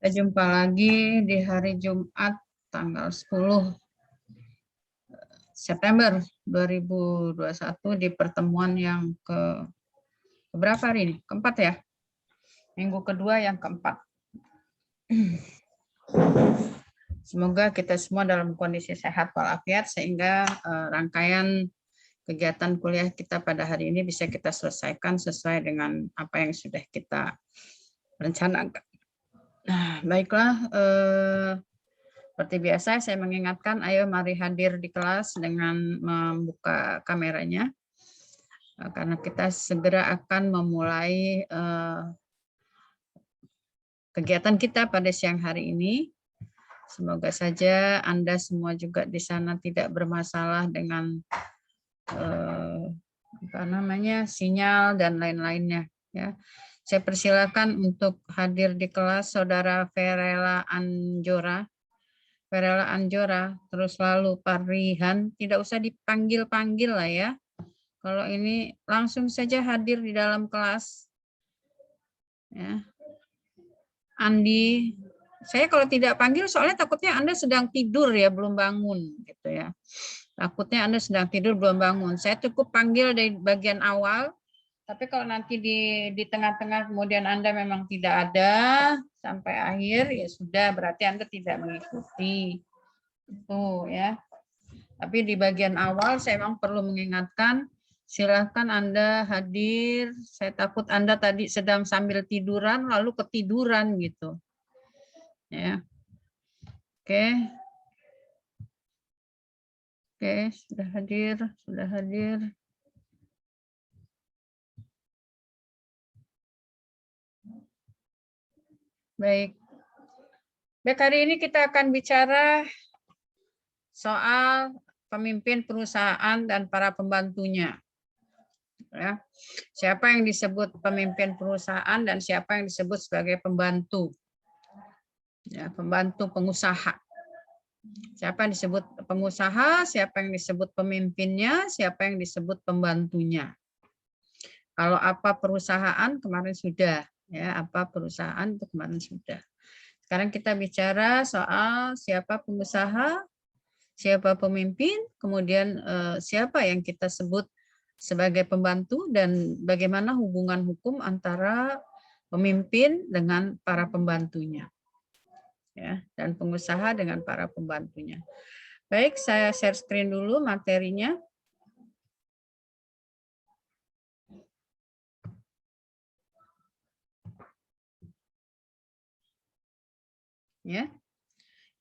Kita jumpa lagi di hari Jumat tanggal 10 September 2021 di pertemuan yang berapa hari ini? Keempat ya? Minggu kedua yang keempat. Semoga kita semua dalam kondisi sehat walafiat sehingga rangkaian kegiatan kuliah kita pada hari ini bisa kita selesaikan sesuai dengan apa yang sudah kita rencanakan. Nah, baiklah, seperti biasa saya mengingatkan, ayo mari hadir di kelas dengan membuka kameranya, karena kita segera akan memulai kegiatan kita pada siang hari ini. Semoga saja Anda semua juga di sana tidak bermasalah dengan sinyal dan lain-lainnya. Ya, saya persilakan untuk hadir di kelas Saudara Verela Anjora. Verela Anjora, terus lalu Parrihan, tidak usah dipanggil-panggil lah ya. Kalau ini langsung saja hadir di dalam kelas. Ya. Andi, saya kalau tidak panggil soalnya takutnya Anda sedang tidur ya, belum bangun gitu ya. Takutnya Anda sedang tidur belum bangun. Saya cukup panggil dari bagian awal. Tapi kalau nanti di tengah-tengah kemudian Anda memang tidak ada sampai akhir, ya sudah, berarti Anda tidak mengikuti. Itu ya. Tapi di bagian awal saya memang perlu mengingatkan, silakan Anda hadir. Saya takut Anda tadi sedang sambil tiduran lalu ketiduran gitu. Ya. Oke. Oke, sudah hadir, sudah hadir. Baik. Baik, hari ini kita akan bicara soal pemimpin perusahaan dan para pembantunya. Ya. Siapa yang disebut pemimpin perusahaan dan siapa yang disebut sebagai pembantu. Ya, pembantu pengusaha. Siapa yang disebut pengusaha, siapa yang disebut pemimpinnya, siapa yang disebut pembantunya. Kalau apa perusahaan kemarin sudah, ya, apa perusahaan itu kemarin sudah. Sekarang kita bicara soal siapa pengusaha, siapa pemimpin, kemudian siapa yang kita sebut sebagai pembantu dan bagaimana hubungan hukum antara pemimpin dengan para pembantunya. Ya, dan pengusaha dengan para pembantunya. Baik, saya share screen dulu materinya. Ya.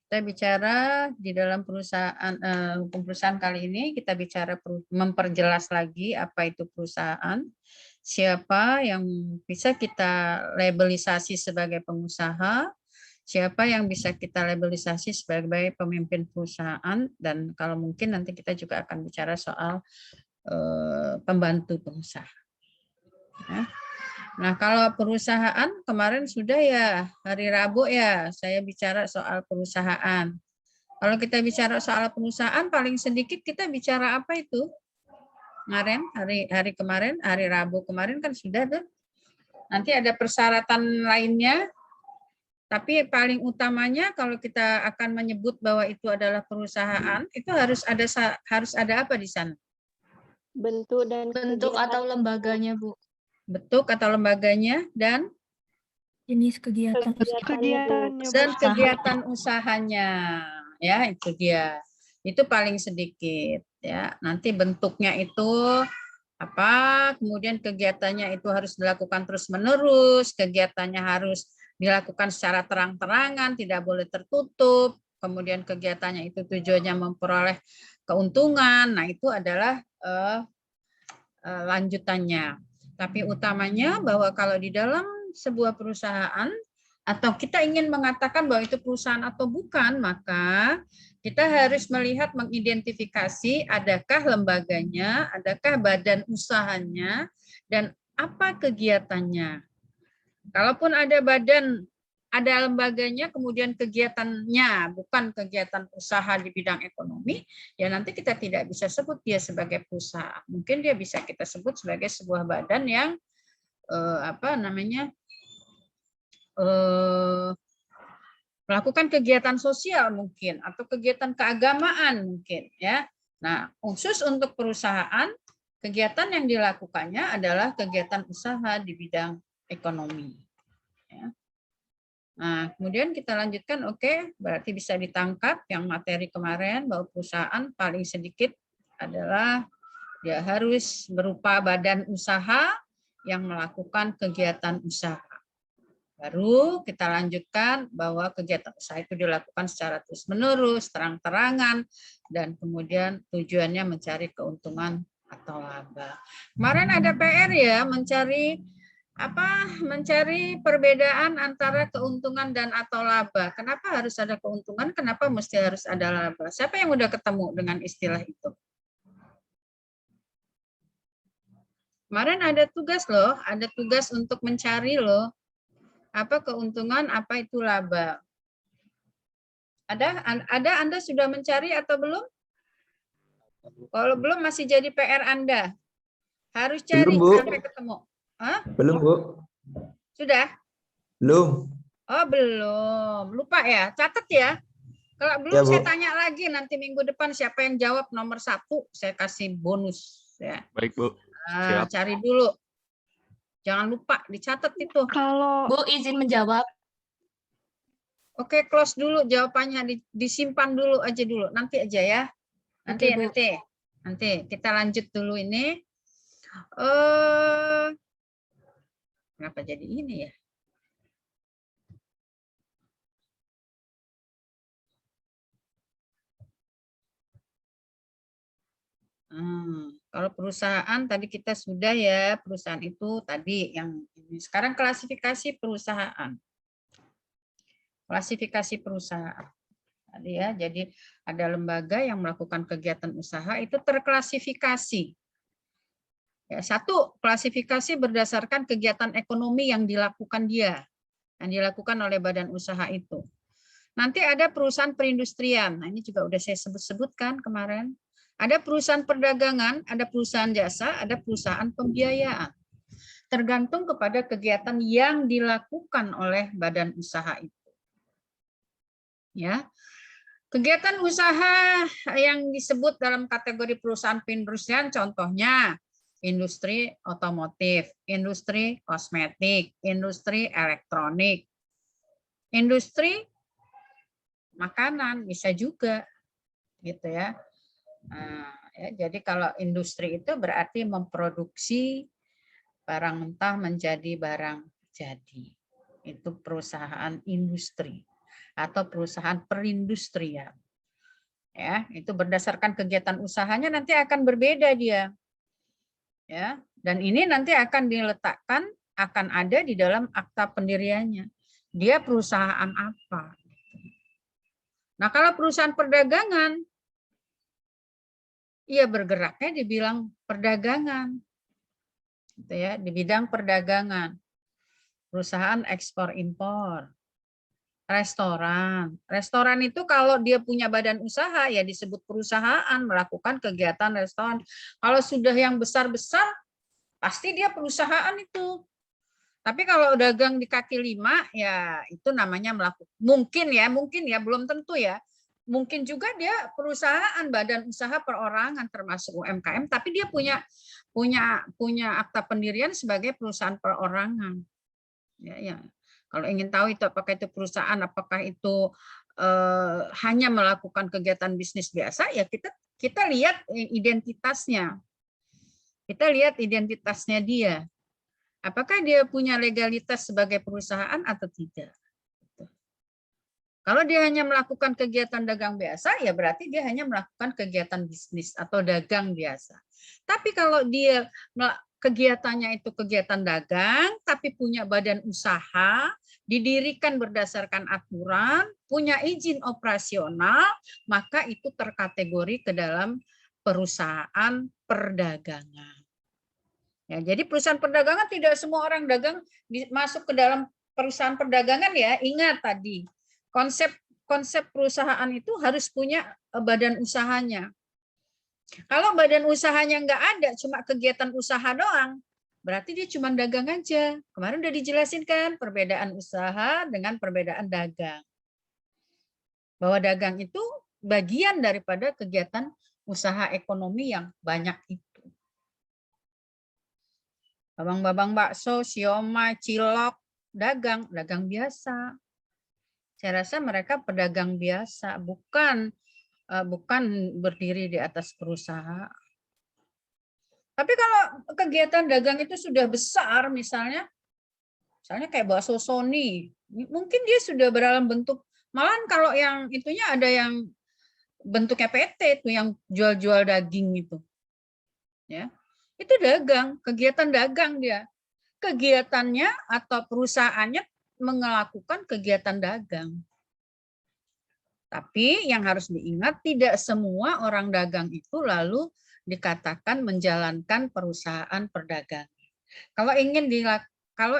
Kita bicara di dalam perusahaan hukum perusahaan kali ini, kita bicara memperjelas lagi apa itu perusahaan, siapa yang bisa kita labelisasi sebagai pengusaha, siapa yang bisa kita labelisasi sebagai pemimpin perusahaan, dan kalau mungkin nanti kita juga akan bicara soal pembantu pengusaha. Ya. Nah, kalau perusahaan kemarin sudah ya, hari Rabu ya, saya bicara soal perusahaan. Kalau kita bicara soal perusahaan, paling sedikit kita bicara apa itu? Kemarin, hari kemarin, hari Rabu kemarin kan sudah tuh. Nanti ada persyaratan lainnya, tapi paling utamanya kalau kita akan menyebut bahwa itu adalah perusahaan, itu harus ada apa di sana? Bentuk dan bentuk atau lembaganya, Bu. Bentuk atau lembaganya dan Jenis kegiatan. dan kegiatan usahanya. Ya, itu dia. Itu paling sedikit ya. Nanti bentuknya itu apa, kemudian kegiatannya itu harus dilakukan terus-menerus, kegiatannya harus dilakukan secara terang-terangan, tidak boleh tertutup, kemudian kegiatannya itu tujuannya memperoleh keuntungan, nah itu adalah lanjutannya. Tapi utamanya bahwa kalau di dalam sebuah perusahaan, atau kita ingin mengatakan bahwa itu perusahaan atau bukan, maka kita harus melihat, mengidentifikasi adakah lembaganya, adakah badan usahanya, dan apa kegiatannya. Kalaupun ada badan, ada lembaganya, kemudian kegiatannya bukan kegiatan usaha di bidang ekonomi, ya nanti kita tidak bisa sebut dia sebagai perusahaan. Mungkin dia bisa kita sebut sebagai sebuah badan yang melakukan kegiatan sosial mungkin atau kegiatan keagamaan mungkin ya. Nah, khusus untuk perusahaan, kegiatan yang dilakukannya adalah kegiatan usaha di bidang ekonomi. Ya. Nah, kemudian kita lanjutkan, oke, berarti bisa ditangkap yang materi kemarin bahwa perusahaan paling sedikit adalah dia harus berupa badan usaha yang melakukan kegiatan usaha. Baru kita lanjutkan bahwa kegiatan usaha itu dilakukan secara terus-menerus, terang-terangan, dan kemudian tujuannya mencari keuntungan atau laba. Kemarin ada PR ya, mencari perbedaan antara keuntungan dan atau laba. Kenapa harus ada keuntungan? Kenapa mesti harus ada laba? Siapa yang udah ketemu dengan istilah itu? Kemarin ada tugas loh, ada tugas untuk mencari loh. Apa keuntungan, apa itu laba? Ada Anda sudah mencari atau belum? Kalau belum masih jadi PR Anda. Harus cari Belum, Bu. sampai ketemu. Hah? Belum, Bu. Sudah? Belum. Oh, belum. Lupa ya? Catat ya. Kalau belum Ya, Bu. saya tanya lagi nanti minggu depan siapa yang jawab nomor 1, saya kasih bonus ya. Baik, Bu. Nah, Siap. cari dulu. Jangan lupa dicatat itu. Kalau Bu, izin menjawab. Oke, close dulu jawabannya, disimpan dulu aja dulu. Nanti aja ya. Oke, Bu. Nanti kita lanjut dulu ini. Kenapa jadi ini ya? Kalau perusahaan tadi kita sudah ya, perusahaan itu tadi yang ini. Sekarang klasifikasi perusahaan. Klasifikasi perusahaan. Tadi ya, jadi ada lembaga yang melakukan kegiatan usaha itu terklasifikasi. Ya, 1, klasifikasi berdasarkan kegiatan ekonomi yang dilakukan dia, yang dilakukan oleh badan usaha itu. Nanti ada perusahaan perindustrian. Nah, ini juga udah saya sebutkan kemarin. Ada perusahaan perdagangan, ada perusahaan jasa, ada perusahaan pembiayaan. Tergantung kepada kegiatan yang dilakukan oleh badan usaha itu. Ya. Kegiatan usaha yang disebut dalam kategori perusahaan perindustrian contohnya industri otomotif, industri kosmetik, industri elektronik, industri makanan bisa juga gitu ya. Nah, ya, jadi kalau industri itu berarti memproduksi barang mentah menjadi barang jadi. Itu perusahaan industri atau perusahaan perindustrian. Ya, itu berdasarkan kegiatan usahanya nanti akan berbeda dia. Ya, dan ini nanti akan diletakkan, akan ada di dalam akta pendiriannya. Dia perusahaan apa? Nah, kalau perusahaan perdagangan, ia bergeraknya di bidang perdagangan, gitu ya, di bidang perdagangan, perusahaan ekspor impor, restoran itu kalau dia punya badan usaha ya disebut perusahaan melakukan kegiatan restoran. Kalau sudah yang besar-besar pasti dia perusahaan itu. Tapi kalau dagang di kaki 5 ya itu namanya melakukan, mungkin ya belum tentu ya. Mungkin juga dia perusahaan badan usaha perorangan termasuk UMKM, tapi dia punya akta pendirian sebagai perusahaan perorangan. Ya. Kalau ingin tahu itu apakah itu perusahaan, apakah itu hanya melakukan kegiatan bisnis biasa, ya kita lihat identitasnya. Kita lihat identitasnya dia. Apakah dia punya legalitas sebagai perusahaan atau tidak? Kalau dia hanya melakukan kegiatan dagang biasa, ya berarti dia hanya melakukan kegiatan bisnis atau dagang biasa. Tapi kalau dia kegiatannya itu kegiatan dagang, tapi punya badan usaha, didirikan berdasarkan aturan, punya izin operasional, maka itu terkategori ke dalam perusahaan perdagangan. Ya, jadi perusahaan perdagangan tidak semua orang dagang masuk ke dalam perusahaan perdagangan ya. Ingat tadi, konsep perusahaan itu harus punya badan usahanya. Kalau badan usahanya nggak ada, cuma kegiatan usaha doang, berarti dia cuma dagang aja. Kemarin udah dijelasin kan perbedaan usaha dengan perbedaan dagang. Bahwa dagang itu bagian daripada kegiatan usaha ekonomi yang banyak itu. Babang-babang bakso, siomay, cilok, dagang biasa. Saya rasa mereka pedagang biasa, bukan berdiri di atas perusahaan. Tapi kalau kegiatan dagang itu sudah besar, misalnya kayak bakso Sony, mungkin dia sudah dalam bentuk, malahan kalau yang itunya ada yang bentuknya PT itu yang jual-jual daging itu, ya itu dagang, kegiatan dagang dia, kegiatannya atau perusahaannya melakukan kegiatan dagang. Tapi yang harus diingat, tidak semua orang dagang itu lalu dikatakan menjalankan perusahaan perdagangan. Kalau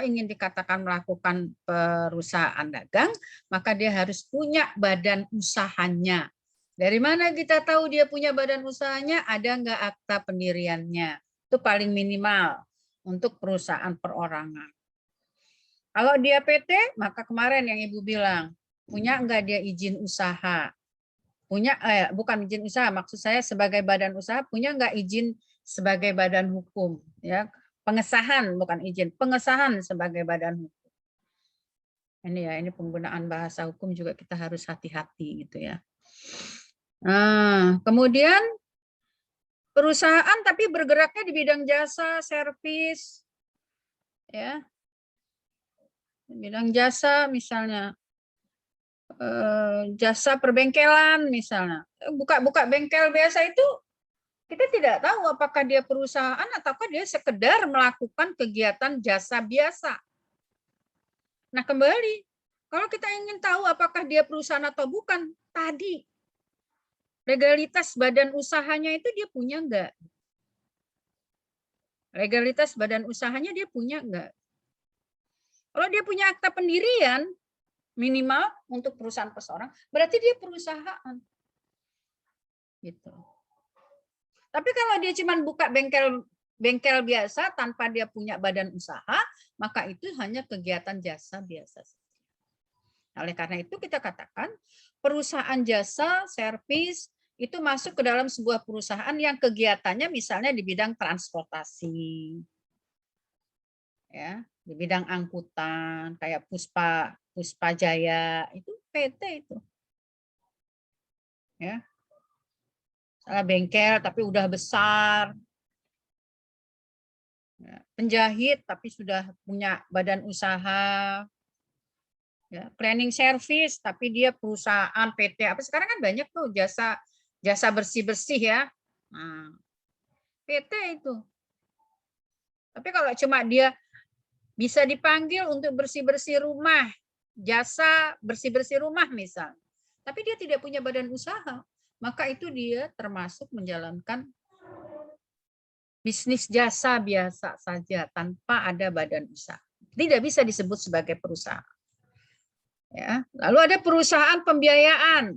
ingin dikatakan melakukan perusahaan dagang, maka dia harus punya badan usahanya. Dari mana kita tahu dia punya badan usahanya? Ada nggak akta pendiriannya? Itu paling minimal untuk perusahaan perorangan. Kalau dia PT, maka kemarin yang Ibu bilang, punya nggak dia izin usaha? Punya, bukan izin usaha, maksud saya sebagai badan usaha, punya nggak izin sebagai badan hukum? Ya, pengesahan, bukan izin, pengesahan sebagai badan hukum. Ini penggunaan bahasa hukum juga kita harus hati-hati gitu ya. Nah, kemudian perusahaan tapi bergeraknya di bidang jasa, servis, ya, bidang jasa misalnya jasa perbengkelan misalnya, buka bengkel biasa itu kita tidak tahu apakah dia perusahaan ataukah dia sekedar melakukan kegiatan jasa biasa. Nah kembali, kalau kita ingin tahu apakah dia perusahaan atau bukan, tadi legalitas badan usahanya itu dia punya enggak? Legalitas badan usahanya dia punya enggak? Kalau dia punya akta pendirian, minimal untuk perusahaan perseorang, berarti dia perusahaan. Gitu. Tapi kalau dia cuma buka bengkel biasa tanpa dia punya badan usaha, maka itu hanya kegiatan jasa biasa. Oleh karena itu kita katakan perusahaan jasa, servis itu masuk ke dalam sebuah perusahaan yang kegiatannya misalnya di bidang transportasi. Ya, di bidang angkutan kayak Puspa Jaya itu PT itu. Ya. Salah bengkel tapi udah besar. Ya, penjahit tapi sudah punya badan usaha. Ya, cleaning service tapi dia perusahaan PT apa sekarang kan banyak tuh jasa bersih-bersih ya. Nah, PT itu. Tapi kalau cuma dia bisa dipanggil untuk bersih-bersih rumah, jasa bersih-bersih rumah misal. Tapi dia tidak punya badan usaha, maka itu dia termasuk menjalankan bisnis jasa biasa saja tanpa ada badan usaha. Tidak bisa disebut sebagai perusahaan. Ya, lalu ada perusahaan pembiayaan.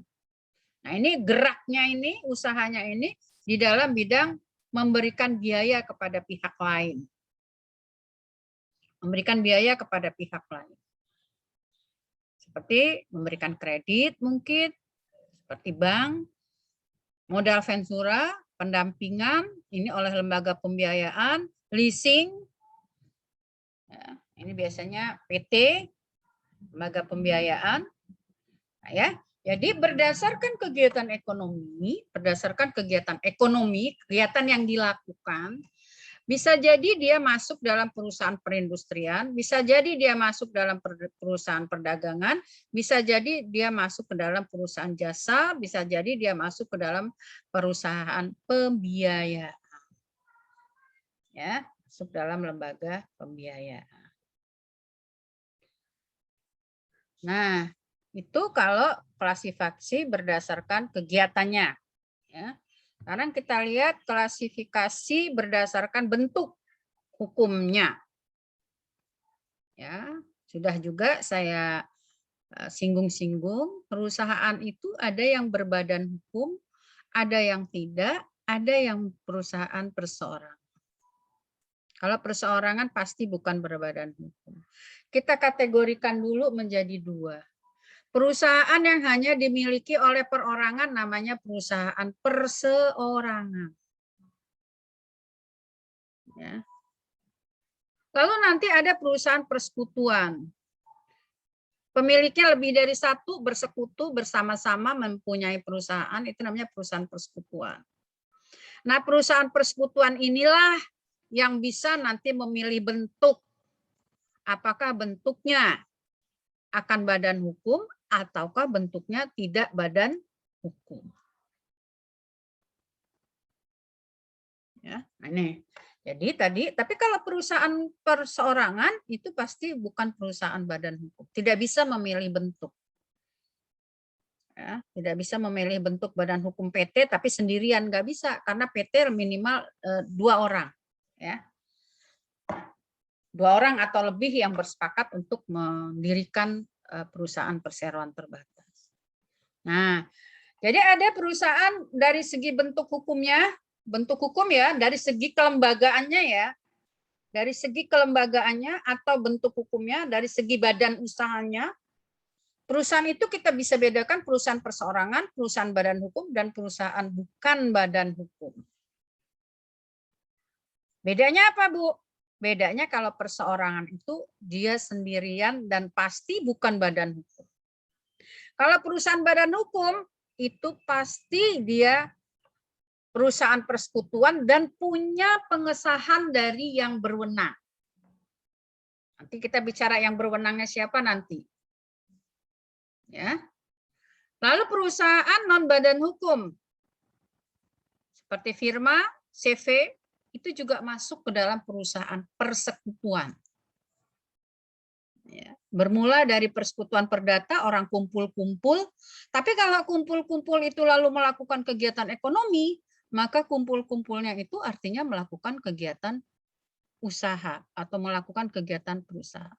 Nah, ini geraknya ini, usahanya ini di dalam bidang memberikan biaya kepada pihak lain. Memberikan biaya kepada pihak lain. Seperti memberikan kredit mungkin, seperti bank, modal ventura, pendampingan, ini oleh lembaga pembiayaan, leasing, ya, ini biasanya PT, lembaga pembiayaan, nah, ya. Jadi berdasarkan kegiatan ekonomi, kegiatan yang dilakukan, bisa jadi dia masuk dalam perusahaan perindustrian, bisa jadi dia masuk dalam perusahaan perdagangan, bisa jadi dia masuk ke dalam perusahaan jasa, bisa jadi dia masuk ke dalam perusahaan pembiayaan. Ya, masuk dalam lembaga pembiayaan. Nah, itu kalau klasifikasi berdasarkan kegiatannya. Ya. Sekarang kita lihat klasifikasi berdasarkan bentuk hukumnya. Ya, sudah juga saya singgung-singgung, perusahaan itu ada yang berbadan hukum, ada yang tidak, ada yang perusahaan perseorangan. Kalau perseorangan pasti bukan berbadan hukum. Kita kategorikan dulu menjadi dua. Perusahaan yang hanya dimiliki oleh perorangan namanya perusahaan perseorangan. Ya. Lalu nanti ada perusahaan persekutuan. Pemiliknya lebih dari satu bersekutu bersama-sama mempunyai perusahaan, itu namanya perusahaan persekutuan. Nah, perusahaan persekutuan inilah yang bisa nanti memilih bentuk. Apakah bentuknya akan badan hukum ataukah bentuknya tidak badan hukum. Ya, ini. Jadi tapi kalau perusahaan perseorangan itu pasti bukan perusahaan badan hukum. Tidak bisa memilih bentuk. Ya, tidak bisa memilih bentuk badan hukum PT tapi sendirian nggak bisa karena PT minimal 2 orang. Ya. 2 orang atau lebih yang bersepakat untuk mendirikan perusahaan perseroan terbatas. Nah, jadi ada perusahaan dari segi bentuk hukumnya, bentuk hukum ya, dari segi kelembagaannya ya, dari segi kelembagaannya atau bentuk hukumnya, dari segi badan usahanya, perusahaan itu kita bisa bedakan perusahaan perseorangan, perusahaan badan hukum, dan perusahaan bukan badan hukum. Bedanya apa, Bu? Bedanya kalau perseorangan itu dia sendirian dan pasti bukan badan hukum. Kalau perusahaan badan hukum itu pasti dia perusahaan persekutuan dan punya pengesahan dari yang berwenang. Nanti kita bicara yang berwenangnya siapa nanti. Ya. Lalu perusahaan non badan hukum seperti firma, CV itu juga masuk ke dalam perusahaan persekutuan. Ya. Bermula dari persekutuan perdata, orang kumpul-kumpul. Tapi kalau kumpul-kumpul itu lalu melakukan kegiatan ekonomi, maka kumpul-kumpulnya itu artinya melakukan kegiatan usaha atau melakukan kegiatan perusahaan.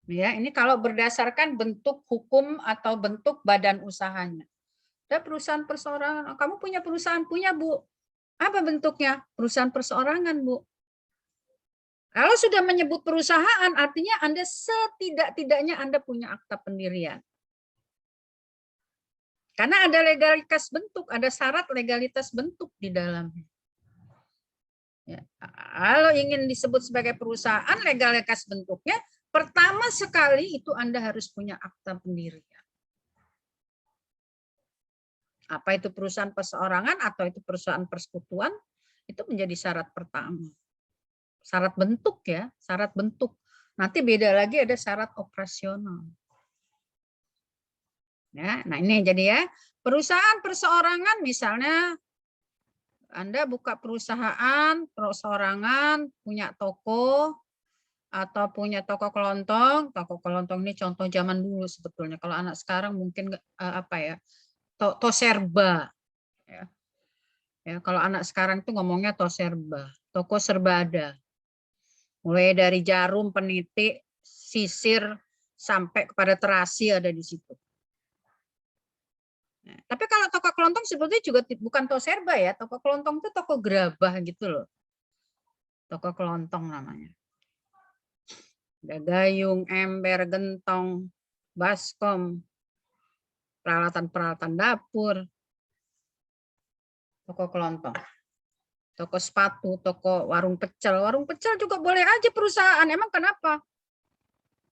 Ya, ini kalau berdasarkan bentuk hukum atau bentuk badan usahanya. Ada perusahaan perseorangan. Kamu punya perusahaan? Punya, Bu. Apa bentuknya? Perusahaan perseorangan, Bu. Kalau sudah menyebut perusahaan, artinya Anda setidak-tidaknya Anda punya akta pendirian. Karena ada legalitas bentuk, ada syarat legalitas bentuk di dalamnya. Ya. Kalau ingin disebut sebagai perusahaan, legalitas bentuknya, pertama sekali itu Anda harus punya akta pendirian. Apa itu perusahaan perseorangan atau itu perusahaan persekutuan, itu menjadi syarat pertama. Syarat bentuk ya, syarat bentuk. Nanti beda lagi ada syarat operasional. Ya, nah ini jadi ya, perusahaan perseorangan misalnya Anda buka perusahaan perseorangan, punya toko atau punya toko kelontong. Toko kelontong ini contoh zaman dulu sebetulnya. Kalau anak sekarang mungkin apa ya? Toserba. Ya. Ya, kalau anak sekarang itu ngomongnya toserba, toko serbada. Mulai dari jarum, penitik, sisir sampai kepada terasi ada di situ. Nah, tapi kalau toko kelontong sebetulnya juga bukan toko serba ya, toko kelontong itu toko gerabah gitu loh. Toko kelontong namanya. Ada gayung, ember, gentong, baskom, peralatan-peralatan dapur, toko kelontong. Toko sepatu, toko warung pecel. Warung pecel juga boleh aja perusahaan, emang kenapa?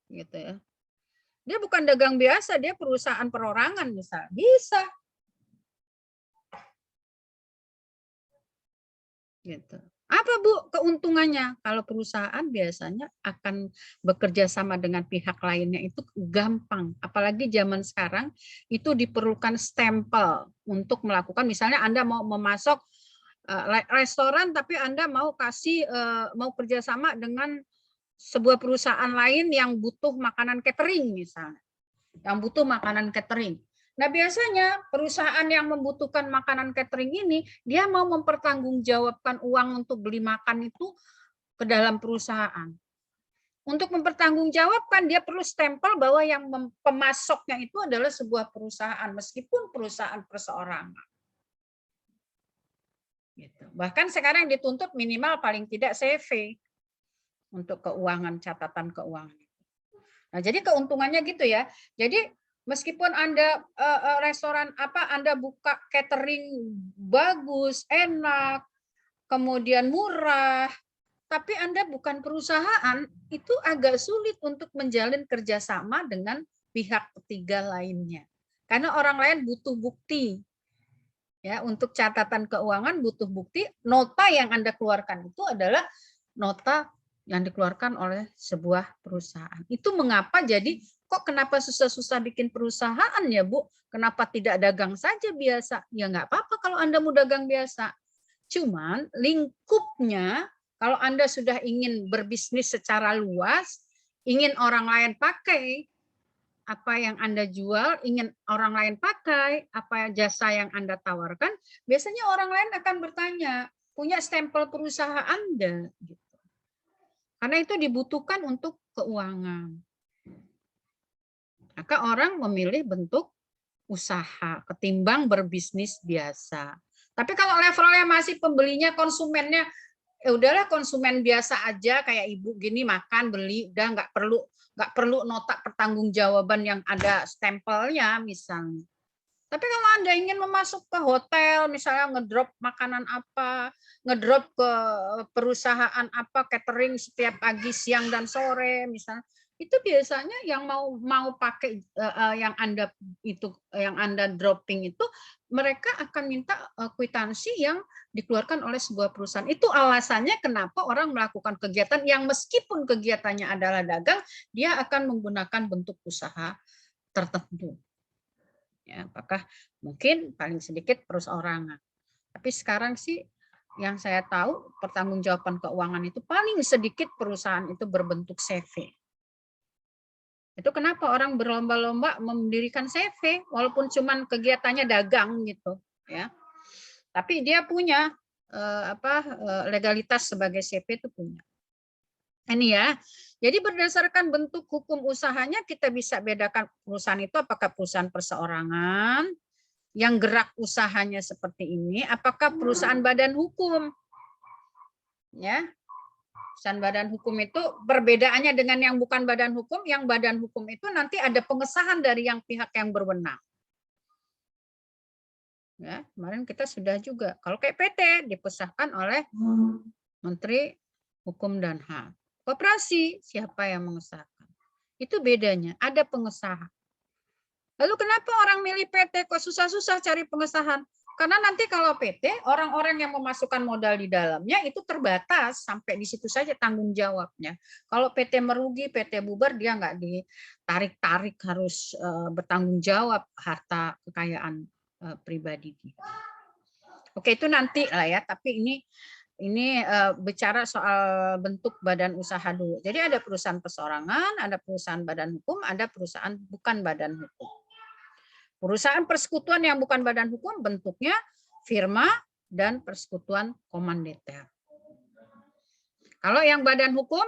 Gitu ya. Dia bukan dagang biasa, dia perusahaan perorangan misal. Bisa. Gitu. Apa Bu keuntungannya? Kalau perusahaan biasanya akan bekerja sama dengan pihak lainnya itu gampang. Apalagi zaman sekarang itu diperlukan stempel untuk melakukan, misalnya Anda mau memasok restoran tapi Anda mau mau kerjasama dengan sebuah perusahaan lain yang butuh makanan catering misalnya. Yang butuh makanan catering. Nah, biasanya perusahaan yang membutuhkan makanan catering ini, dia mau mempertanggungjawabkan uang untuk beli makan itu ke dalam perusahaan. Untuk mempertanggungjawabkan, dia perlu stempel bahwa yang pemasoknya itu adalah sebuah perusahaan, meskipun perusahaan perseorangan. Gitu. Bahkan sekarang dituntut minimal paling tidak CV untuk keuangan, catatan keuangan. Nah, jadi keuntungannya gitu ya. Jadi meskipun Anda restoran Anda buka catering bagus, enak, kemudian murah, tapi Anda bukan perusahaan, itu agak sulit untuk menjalin kerjasama dengan pihak ketiga lainnya. Karena orang lain butuh bukti. Ya, untuk catatan keuangan butuh bukti, nota yang Anda keluarkan itu adalah nota yang dikeluarkan oleh sebuah perusahaan. Itu mengapa jadi kok kenapa susah-susah bikin perusahaan ya Bu? Kenapa tidak dagang saja biasa? Ya nggak apa-apa kalau Anda mau dagang biasa. Cuman lingkupnya kalau Anda sudah ingin berbisnis secara luas, ingin orang lain pakai apa yang Anda jual, ingin orang lain pakai, apa jasa yang Anda tawarkan, biasanya orang lain akan bertanya, punya stempel perusahaan Anda. Gitu. Karena itu dibutuhkan untuk keuangan. Maka orang memilih bentuk usaha ketimbang berbisnis biasa. Tapi kalau levelnya masih pembelinya, konsumennya, ya udahlah konsumen biasa aja kayak ibu gini makan beli udah nggak perlu nota pertanggungjawaban yang ada stempelnya misalnya. Tapi kalau Anda ingin memasuk ke hotel misalnya ngedrop makanan apa, ngedrop ke perusahaan apa catering setiap pagi, siang dan sore misalnya, itu biasanya yang mau pakai yang Anda dropping itu mereka akan minta kwitansi yang dikeluarkan oleh sebuah perusahaan. Itu alasannya kenapa orang melakukan kegiatan yang meskipun kegiatannya adalah dagang, dia akan menggunakan bentuk usaha tertentu. Ya, apakah mungkin paling sedikit perorangan. Tapi sekarang sih yang saya tahu pertanggungjawaban keuangan itu paling sedikit perusahaan itu berbentuk CV. Itu kenapa orang berlomba-lomba mendirikan CV walaupun cuman kegiatannya dagang gitu ya. Tapi dia punya legalitas sebagai CV itu punya. Ini ya. Jadi berdasarkan bentuk hukum usahanya kita bisa bedakan perusahaan itu apakah perusahaan perseorangan yang gerak usahanya seperti ini, apakah perusahaan badan hukum. Ya. Perusahaan badan hukum itu perbedaannya dengan yang bukan badan hukum, yang badan hukum itu nanti ada pengesahan dari yang pihak yang berwenang. Ya, kemarin kita sudah juga. Kalau kayak PT dipesahkan oleh Menteri Hukum dan HAM. Koperasi siapa yang mengesahkan? Itu bedanya, ada pengesahan. Lalu kenapa orang milih PT kok susah-susah cari pengesahan? Karena nanti kalau PT, orang-orang yang memasukkan modal di dalamnya itu terbatas, sampai di situ saja tanggung jawabnya. Kalau PT merugi, PT bubar, dia nggak ditarik-tarik harus bertanggung jawab harta kekayaan pribadi. Oke, itu nanti lah ya, tapi ini bicara soal bentuk badan usaha dulu. Jadi ada perusahaan perseorangan, ada perusahaan badan hukum, ada perusahaan bukan badan hukum. Perusahaan persekutuan yang bukan badan hukum bentuknya firma dan persekutuan komanditer. Kalau yang badan hukum,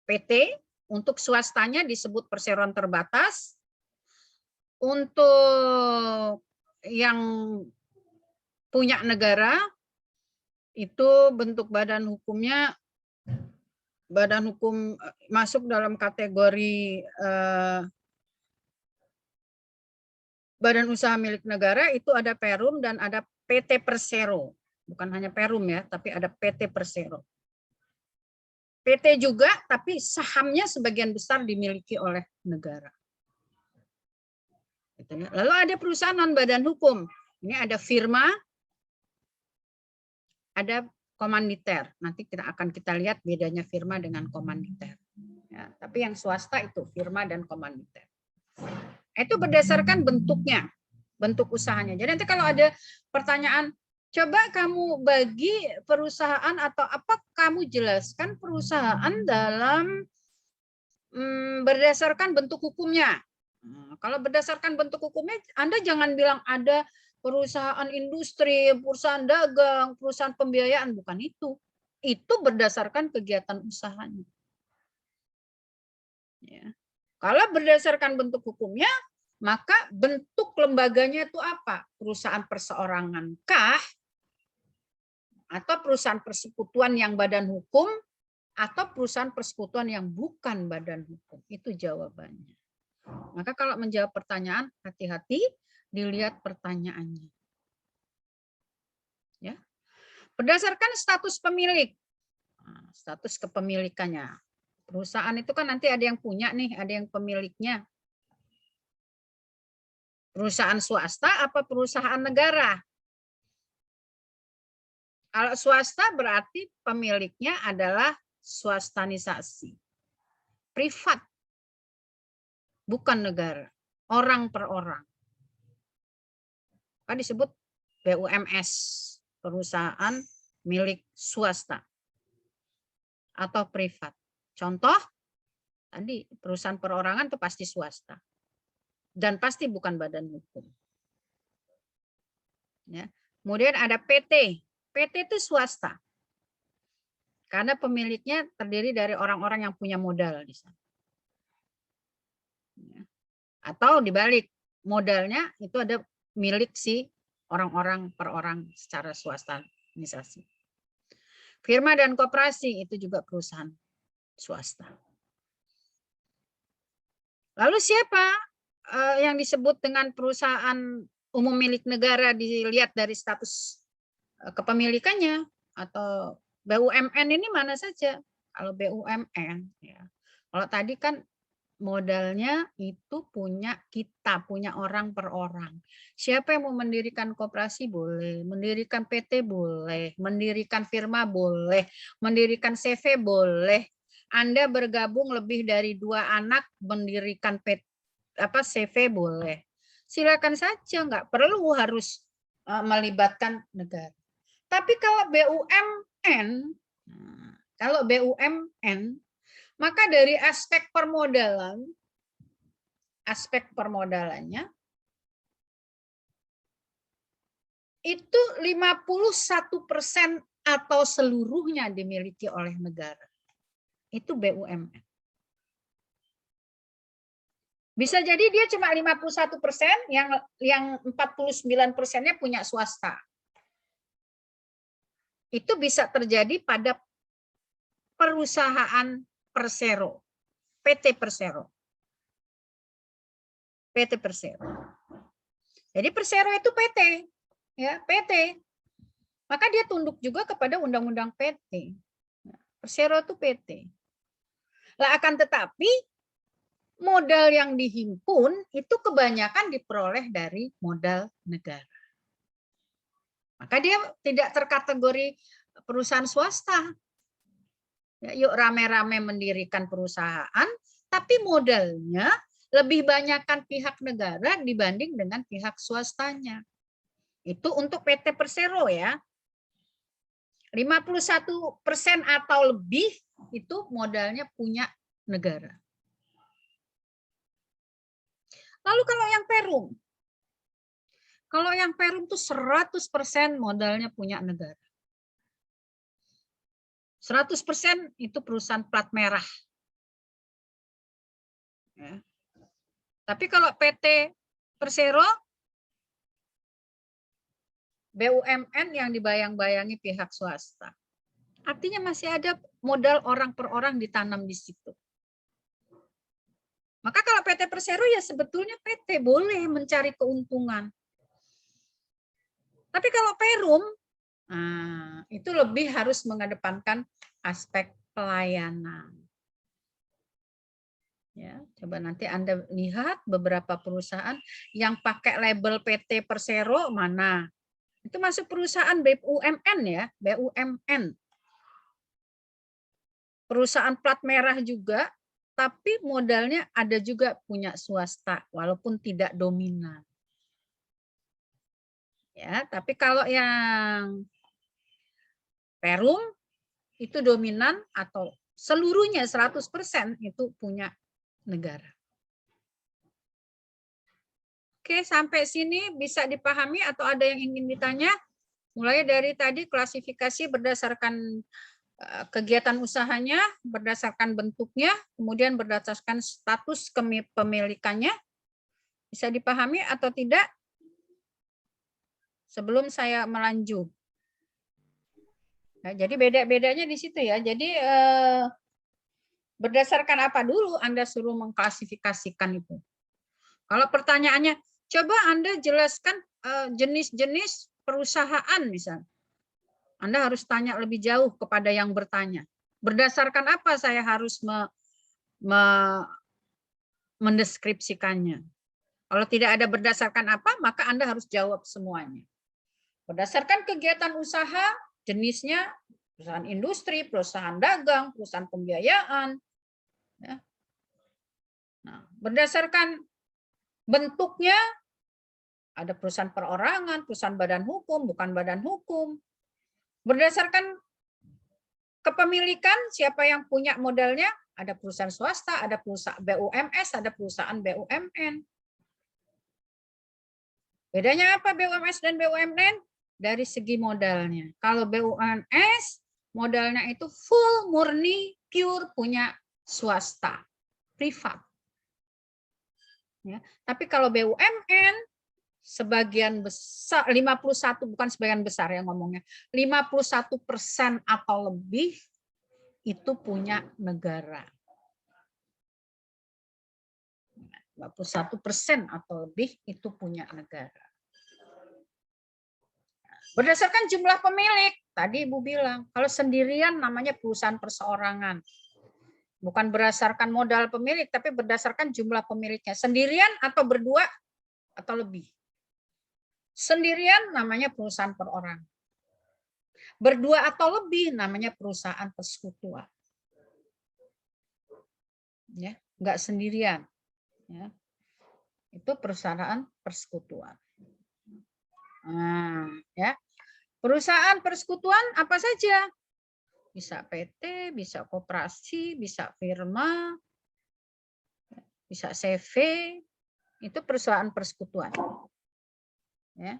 PT, untuk swastanya disebut perseroan terbatas, untuk yang punya negara, itu bentuk badan hukumnya badan hukum masuk dalam kategori badan usaha milik negara itu ada Perum dan ada PT Persero. Bukan hanya Perum ya, tapi ada PT Persero. PT juga, tapi sahamnya sebagian besar dimiliki oleh negara. Lalu ada perusahaan non badan hukum. Ini ada firma, ada komanditer. Nanti kita lihat bedanya firma dengan komanditer. Ya, tapi yang swasta itu firma dan komanditer. Itu berdasarkan bentuknya, bentuk usahanya. Jadi nanti kalau ada pertanyaan, coba kamu bagi perusahaan atau apa kamu jelaskan perusahaan dalam berdasarkan bentuk hukumnya. Kalau berdasarkan bentuk hukumnya, Anda jangan bilang ada perusahaan industri, perusahaan dagang, perusahaan pembiayaan, bukan itu. Itu berdasarkan kegiatan usahanya. Ya. Kalau berdasarkan bentuk hukumnya, maka bentuk lembaganya itu apa? Perusahaan perseorangan kah? Atau perusahaan persekutuan yang badan hukum? atau perusahaan persekutuan yang bukan badan hukum. Itu jawabannya. Maka kalau menjawab pertanyaan, hati-hati dilihat pertanyaannya. Ya. Berdasarkan status pemilik, status kepemilikannya. Perusahaan itu kan nanti ada yang punya nih, ada yang pemiliknya. Perusahaan swasta apa perusahaan negara? Kalau swasta berarti pemiliknya adalah swastanisasi. Privat. Bukan negara. Orang per orang. Kan disebut BUMS. Perusahaan milik swasta. Atau privat. Contoh, tadi perusahaan perorangan itu pasti swasta. Dan pasti bukan badan hukum. Ya. Kemudian ada PT. PT itu swasta. Karena pemiliknya terdiri dari orang-orang yang punya modal di sana. Atau dibalik, modalnya itu ada milik si orang-orang per orang secara swastanisasi. Firma dan koperasi itu juga perusahaan swasta. Lalu siapa yang disebut dengan perusahaan umum milik negara dilihat dari status kepemilikannya? Atau BUMN ini mana saja? Kalau BUMN, ya. Kalau tadi kan modalnya itu punya kita, punya orang per orang. Siapa yang mau mendirikan koperasi boleh, mendirikan PT boleh, mendirikan firma boleh, mendirikan CV boleh. Anda bergabung lebih dari 2 anak mendirikan PT, CV boleh. Silakan saja, nggak perlu harus melibatkan negara. Tapi kalau BUMN, maka dari aspek permodalannya itu 51% atau seluruhnya dimiliki oleh negara. Itu BUMN. Bisa jadi dia cuma 51%, yang 49%-nya punya swasta. Itu bisa terjadi pada perusahaan Persero, PT Persero. PT Persero. Jadi Persero itu PT, ya, PT. Maka dia tunduk juga kepada undang-undang PT. Persero itu PT. Lah akan tetapi modal yang dihimpun itu kebanyakan diperoleh dari modal negara. Maka dia tidak terkategori perusahaan swasta. Ya, yuk rame-rame mendirikan perusahaan, tapi modalnya lebih banyakkan pihak negara dibanding dengan pihak swastanya. Itu untuk PT Persero ya. 51% atau lebih itu modalnya punya negara. Lalu kalau yang Perum? Kalau yang Perum itu 100% modalnya punya negara. 100% itu perusahaan plat merah. Ya. Tapi kalau PT Persero, BUMN yang dibayang-bayangi pihak swasta. Artinya masih ada modal orang per orang ditanam di situ. Maka kalau PT Persero ya sebetulnya PT boleh mencari keuntungan. Tapi kalau Perum, itu lebih harus mengedepankan aspek pelayanan. Ya, coba nanti Anda lihat beberapa perusahaan yang pakai label PT Persero mana. Itu masuk perusahaan BUMN ya, BUMN. Perusahaan plat merah juga, tapi modalnya ada juga punya swasta, walaupun tidak dominan. Ya, tapi kalau yang Perum itu dominan atau seluruhnya 100% itu punya negara. Oke, sampai sini bisa dipahami atau ada yang ingin ditanya? Mulai dari tadi klasifikasi berdasarkan kegiatan usahanya, berdasarkan bentuknya, kemudian berdasarkan status kepemilikannya. Bisa dipahami atau tidak? Sebelum saya melanjut. Ya, jadi beda-bedanya di situ ya. Jadi berdasarkan apa dulu Anda suruh mengklasifikasikan itu. Kalau pertanyaannya, coba Anda jelaskan jenis-jenis perusahaan misalnya. Anda harus tanya lebih jauh kepada yang bertanya. Berdasarkan apa saya harus mendeskripsikannya? Kalau tidak ada berdasarkan apa, maka Anda harus jawab semuanya. Berdasarkan kegiatan usaha, jenisnya perusahaan industri, perusahaan dagang, perusahaan pembiayaan. Ya. Nah, berdasarkan bentuknya, ada perusahaan perorangan, perusahaan badan hukum, bukan badan hukum. Berdasarkan kepemilikan, siapa yang punya modalnya, ada perusahaan swasta, ada perusahaan BUMS, ada perusahaan BUMN. Bedanya apa BUMS dan BUMN? Dari segi modalnya. Kalau BUMS, modalnya itu full, murni, pure, punya swasta, privat. Ya. Tapi kalau BUMN, sebagian besar, 51, bukan sebagian besar yang ngomongnya, 51% atau lebih itu punya negara. 51% atau lebih itu punya negara. Berdasarkan jumlah pemilik, tadi Ibu bilang, kalau sendirian namanya perusahaan perseorangan. Bukan berdasarkan modal pemilik, tapi berdasarkan jumlah pemiliknya. Sendirian atau berdua atau lebih. Sendirian namanya perusahaan perorangan. Berdua atau lebih namanya perusahaan persekutuan. Ya, enggak sendirian. Ya. Itu perusahaan persekutuan. Nah, ya. Perusahaan persekutuan apa saja? Bisa PT, bisa koperasi, bisa firma, bisa CV, itu perusahaan persekutuan. Ya.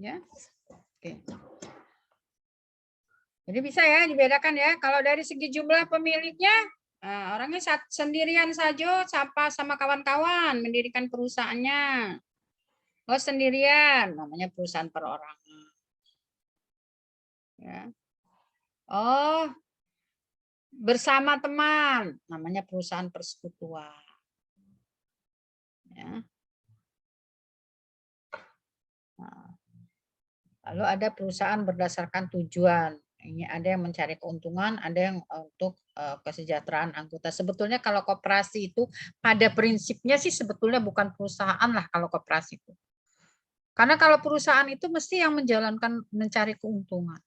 Ya. Oke. Jadi bisa ya dibedakan ya. Kalau dari segi jumlah pemiliknya, orangnya sendirian saja, sama kawan-kawan mendirikan perusahaannya. Oh sendirian, namanya perusahaan perorangan. Ya. Oh bersama teman, namanya perusahaan persekutuan. Ya. Nah, lalu ada perusahaan berdasarkan tujuan. Ini ada yang mencari keuntungan, ada yang untuk kesejahteraan anggota. Sebetulnya kalau koperasi itu pada prinsipnya sih sebetulnya bukan perusahaan lah kalau koperasi itu. Karena kalau perusahaan itu mesti yang menjalankan mencari keuntungan.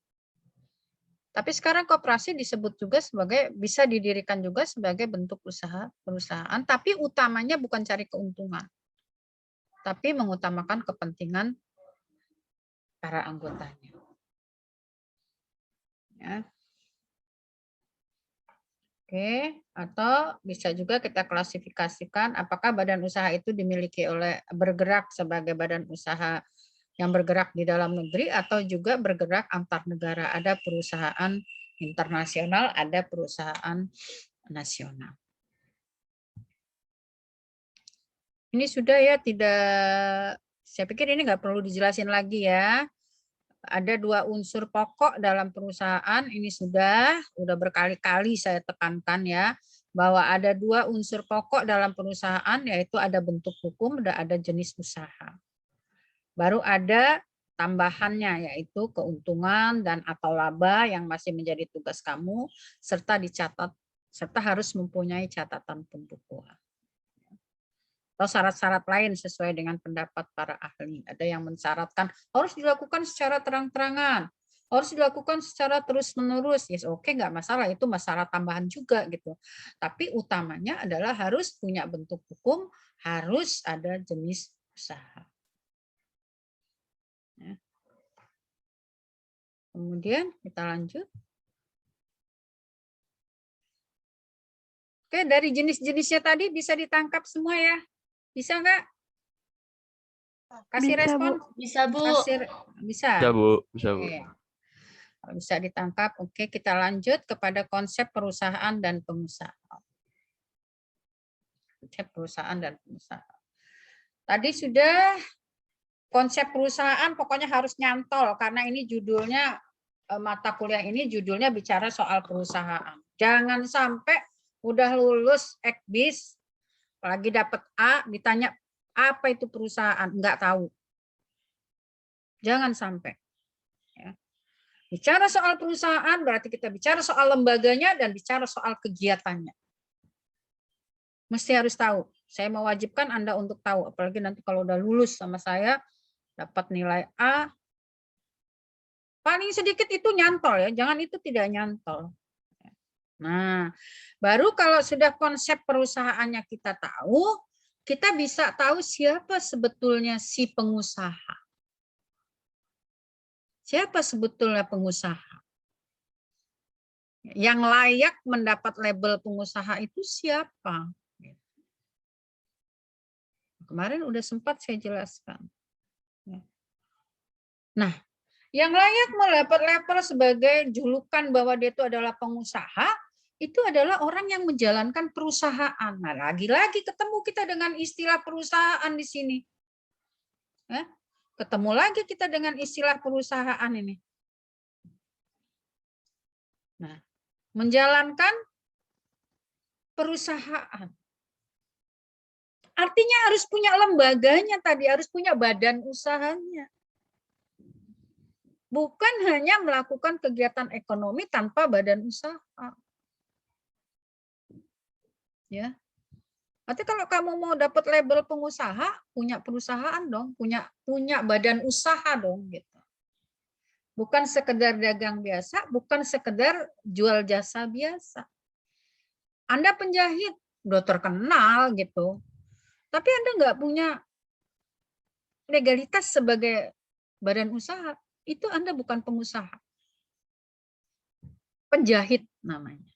Tapi sekarang koperasi disebut juga sebagai, bisa didirikan juga sebagai bentuk usaha perusahaan, tapi utamanya bukan cari keuntungan, tapi mengutamakan kepentingan para anggotanya. Ya. Oke, atau bisa juga kita klasifikasikan apakah badan usaha itu dimiliki oleh, bergerak sebagai badan usaha yang bergerak di dalam negeri atau juga bergerak antar negara. Ada perusahaan internasional, ada perusahaan nasional. Ini sudah ya, tidak, saya pikir ini nggak perlu dijelasin lagi ya. Ada 2 unsur pokok dalam perusahaan, ini sudah berkali-kali saya tekankan ya, bahwa ada 2 unsur pokok dalam perusahaan, yaitu ada bentuk hukum dan ada jenis usaha. Baru ada tambahannya, yaitu keuntungan dan atau laba yang masih menjadi tugas kamu, serta dicatat, serta harus mempunyai catatan pembukuan. Atau syarat-syarat lain sesuai dengan pendapat para ahli. Ada yang mensyaratkan harus dilakukan secara terang-terangan, harus dilakukan secara terus-menerus. Yes, oke, nggak masalah, itu masalah tambahan juga gitu. Tapi utamanya adalah harus punya bentuk hukum, harus ada jenis usaha. Ya. Kemudian kita lanjut. Oke, dari jenis-jenisnya tadi bisa ditangkap semua ya? Bisa nggak? Kasih Bisa, respon? Bu. Bisa, Bu. Bisa? Bisa, Bu. Bisa, Bu. Oke. Kalau bisa ditangkap, oke, kita lanjut kepada konsep perusahaan dan pengusaha. Konsep perusahaan dan pengusaha. Tadi sudah konsep perusahaan pokoknya harus nyantol karena ini judulnya mata kuliah ini judulnya bicara soal perusahaan. Jangan sampai udah lulus ekbis, apalagi dapat A, ditanya apa itu perusahaan, nggak tahu. Jangan sampai. Ya. Bicara soal perusahaan berarti kita bicara soal lembaganya dan bicara soal kegiatannya. Mesti harus tahu. Saya mewajibkan Anda untuk tahu, apalagi nanti kalau udah lulus sama saya, dapat nilai A, paling sedikit itu nyantol ya, jangan itu tidak nyantol. Nah, baru kalau sudah konsep perusahaannya kita tahu, kita bisa tahu siapa sebetulnya si pengusaha. Siapa sebetulnya pengusaha? Yang layak mendapat label pengusaha itu siapa? Kemarin udah sempat saya jelaskan. Nah, yang layak mendapat label sebagai julukan bahwa dia itu adalah pengusaha, itu adalah orang yang menjalankan perusahaan. Nah, lagi-lagi ketemu kita dengan istilah perusahaan di sini. Ketemu lagi kita dengan istilah perusahaan ini. Nah, menjalankan perusahaan. Artinya harus punya lembaganya tadi, harus punya badan usahanya. Bukan hanya melakukan kegiatan ekonomi tanpa badan usaha. Ya. Berarti kalau kamu mau dapat label pengusaha, punya perusahaan dong, punya badan usaha dong gitu. Bukan sekedar dagang biasa, bukan sekedar jual jasa biasa. Anda penjahit, udah terkenal gitu. Tapi Anda nggak punya legalitas sebagai badan usaha, itu Anda bukan pengusaha. Penjahit namanya.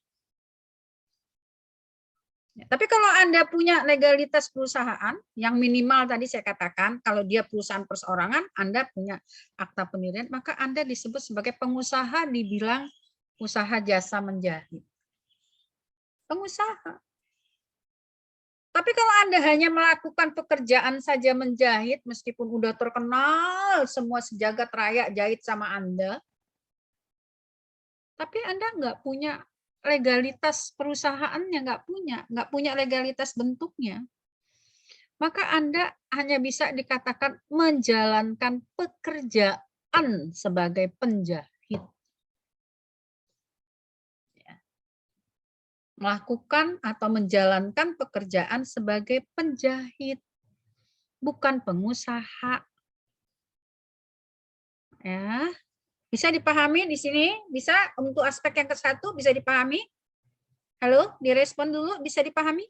Tapi kalau Anda punya legalitas perusahaan, yang minimal tadi saya katakan, kalau dia perusahaan perseorangan, Anda punya akta pendirian, maka Anda disebut sebagai pengusaha, dibilang usaha jasa menjahit. Pengusaha. Tapi kalau Anda hanya melakukan pekerjaan saja menjahit, meskipun udah terkenal semua sejagat raya jahit sama Anda, tapi Anda nggak punya legalitas perusahaannya, nggak punya legalitas bentuknya, maka Anda hanya bisa dikatakan menjalankan pekerjaan sebagai penjahit. Melakukan atau menjalankan pekerjaan sebagai penjahit, bukan pengusaha. Ya, bisa dipahami di sini? Bisa untuk aspek yang ke-1 bisa dipahami? Halo, direspon dulu, bisa dipahami?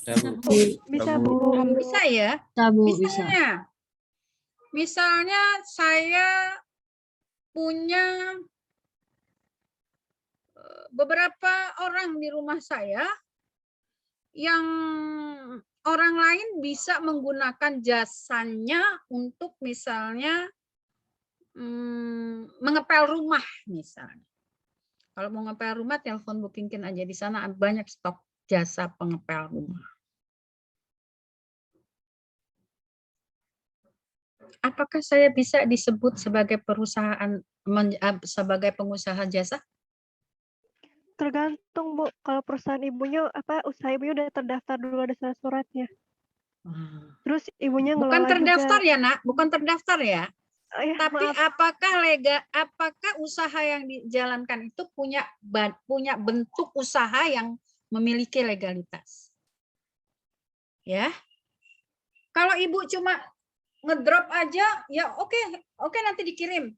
Bisa, Bu. Bisa ya? Misalnya saya punya beberapa orang di rumah saya yang orang lain bisa menggunakan jasanya untuk misalnya mengepel rumah misalnya. Kalau mau ngepel rumah, telepon Bookingkin aja, di sana banyak stok jasa pengepel rumah. Apakah saya bisa disebut sebagai perusahaan, sebagai pengusaha jasa? Tergantung, Bu. Kalau perusahaan ibunya, usaha ibunya udah terdaftar dulu, ada surat-suratnya. Terus ibunya Bukan ngelola terdaftar juga. ya, Nak? Bukan terdaftar ya? Ya, Tapi maaf. apakah usaha yang dijalankan itu punya bentuk usaha yang memiliki legalitas? Ya. Kalau ibu cuma ngedrop aja, ya oke nanti dikirim.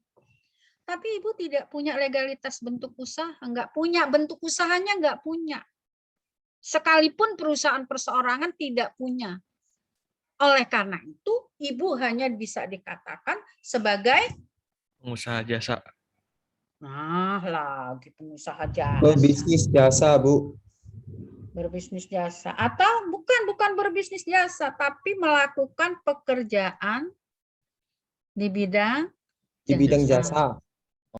tapi Ibu tidak punya legalitas bentuk usaha, nggak punya bentuk usahanya, nggak punya. Sekalipun perusahaan perseorangan tidak punya. Oleh karena itu, Ibu hanya bisa dikatakan sebagai Pengusaha jasa. lagi pengusaha jasa. Berbisnis jasa, Bu. Berbisnis jasa atau bukan berbisnis jasa, tapi melakukan pekerjaan di bidang jasa.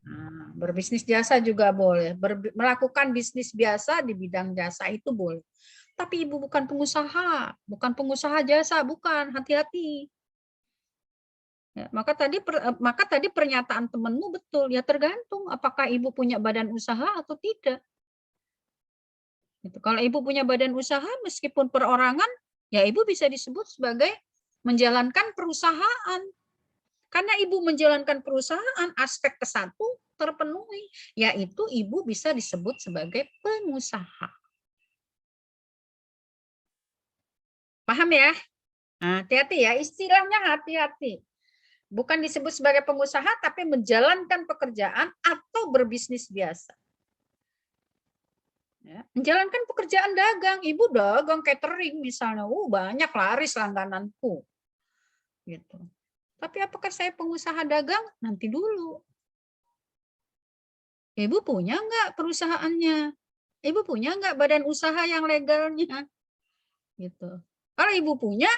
Nah, berbisnis jasa juga boleh, melakukan bisnis biasa di bidang jasa itu boleh. Tapi Ibu bukan pengusaha jasa, bukan, hati-hati. Ya, maka tadi pernyataan temanmu betul, ya tergantung apakah Ibu punya badan usaha atau tidak. Gitu. Kalau Ibu punya badan usaha, meskipun perorangan, ya Ibu bisa disebut sebagai menjalankan perusahaan. Karena Ibu menjalankan perusahaan, aspek ke-1 terpenuhi, yaitu Ibu bisa disebut sebagai pengusaha. Paham ya? Nah, hati-hati ya, istilahnya hati-hati. Bukan disebut sebagai pengusaha, tapi menjalankan pekerjaan atau berbisnis biasa. Ya, menjalankan pekerjaan dagang, Ibu dagang catering misalnya, banyak laris langgananku, gitu. Tapi apakah saya pengusaha dagang? Nanti dulu. Ibu punya nggak perusahaannya? Ibu punya nggak badan usaha yang legalnya? Gitu. Kalau Ibu punya,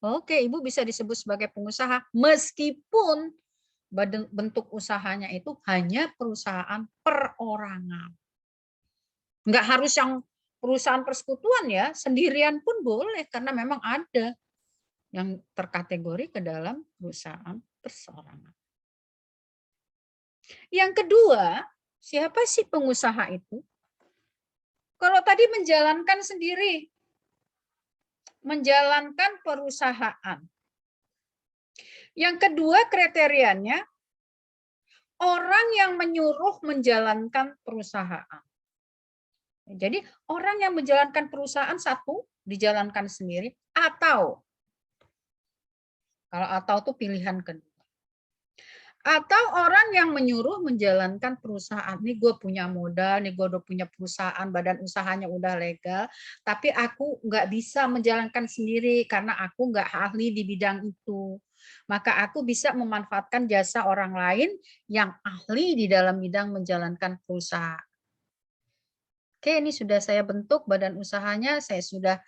oke, Ibu bisa disebut sebagai pengusaha, meskipun bentuk usahanya itu hanya perusahaan perorangan. Nggak harus yang perusahaan persekutuan ya, sendirian pun boleh karena memang ada yang terkategori ke dalam perusahaan perseorangan. Yang kedua, siapa sih pengusaha itu? Kalau tadi menjalankan sendiri, menjalankan perusahaan. Yang kedua kriterianya, orang yang menyuruh menjalankan perusahaan. Jadi orang yang menjalankan perusahaan satu dijalankan sendiri, atau kalau atau itu pilihan kedua. Atau orang yang menyuruh menjalankan perusahaan. Nih gue punya modal, nih gue udah punya perusahaan, badan usahanya udah legal, tapi aku nggak bisa menjalankan sendiri karena aku nggak ahli di bidang itu. Maka aku bisa memanfaatkan jasa orang lain yang ahli di dalam bidang menjalankan perusahaan. Oke, ini sudah saya bentuk badan usahanya, saya sudah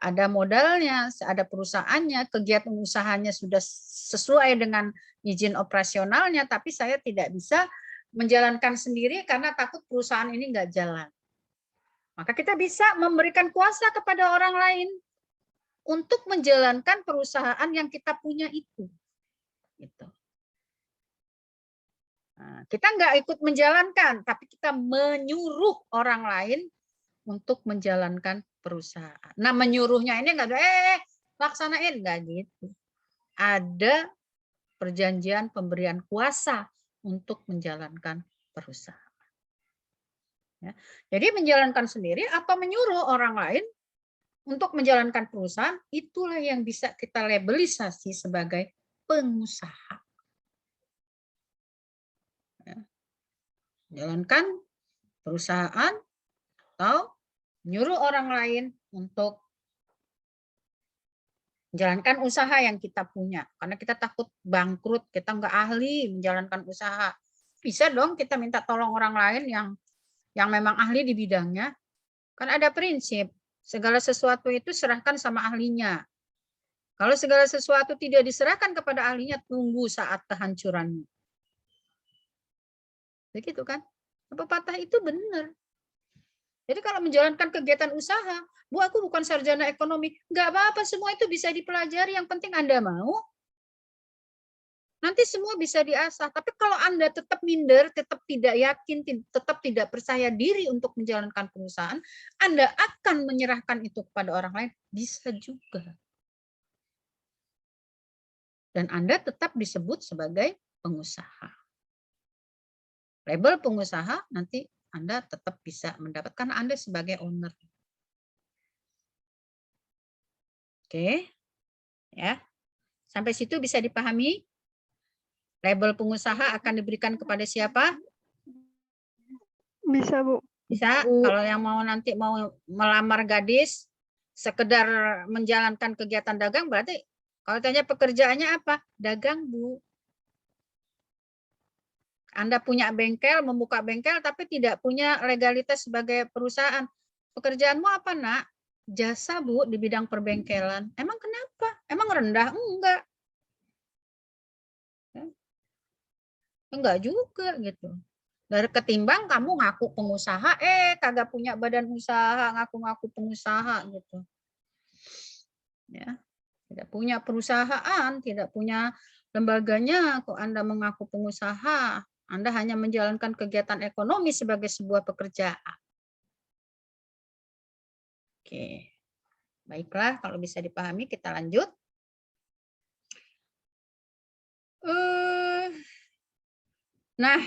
ada modalnya, ada perusahaannya, kegiatan usahanya sudah sesuai dengan izin operasionalnya, tapi saya tidak bisa menjalankan sendiri karena takut perusahaan ini nggak jalan. Maka kita bisa memberikan kuasa kepada orang lain untuk menjalankan perusahaan yang kita punya itu. Gitu. Nah, kita nggak ikut menjalankan, tapi kita menyuruh orang lain untuk menjalankan perusahaan. Nah, menyuruhnya ini nggak ada, laksanain, nggak gitu. Ada perjanjian pemberian kuasa untuk menjalankan perusahaan. Ya. Jadi menjalankan sendiri atau menyuruh orang lain untuk menjalankan perusahaan, itulah yang bisa kita labelisasi sebagai pengusaha. Ya. Menjalankan perusahaan atau menyuruh orang lain untuk menjalankan usaha yang kita punya. Karena kita takut bangkrut, kita nggak ahli menjalankan usaha. Bisa dong kita minta tolong orang lain yang memang ahli di bidangnya. Kan ada prinsip, segala sesuatu itu serahkan sama ahlinya. Kalau segala sesuatu tidak diserahkan kepada ahlinya, tunggu saat kehancurannya. Begitu kan? Pepatah itu benar. Jadi kalau menjalankan kegiatan usaha, Bu, aku bukan sarjana ekonomi, nggak apa-apa, semua itu bisa dipelajari, yang penting Anda mau, nanti semua bisa diasah. Tapi kalau Anda tetap minder, tetap tidak yakin, tetap tidak percaya diri untuk menjalankan perusahaan, Anda akan menyerahkan itu kepada orang lain, bisa juga. Dan Anda tetap disebut sebagai pengusaha. Label pengusaha nanti Anda tetap bisa mendapatkan Anda sebagai owner. Oke, ya, sampai situ bisa dipahami. Label pengusaha akan diberikan kepada siapa? Bisa, Bu. Bisa. Kalau yang mau nanti mau melamar gadis, sekedar menjalankan kegiatan dagang, berarti kalau tanya pekerjaannya apa? Dagang, Bu. Anda punya bengkel, membuka bengkel, tapi tidak punya legalitas sebagai perusahaan. Pekerjaanmu apa, Nak? Jasa, Bu, di bidang perbengkelan. Emang kenapa? Emang rendah? Enggak. Enggak juga, gitu. Dari ketimbang kamu ngaku pengusaha, kagak punya badan usaha, ngaku-ngaku pengusaha, gitu. Ya, tidak punya perusahaan, tidak punya lembaganya, kok Anda mengaku pengusaha. Anda hanya menjalankan kegiatan ekonomi sebagai sebuah pekerjaan. Oke, baiklah, kalau bisa dipahami kita lanjut. Nah,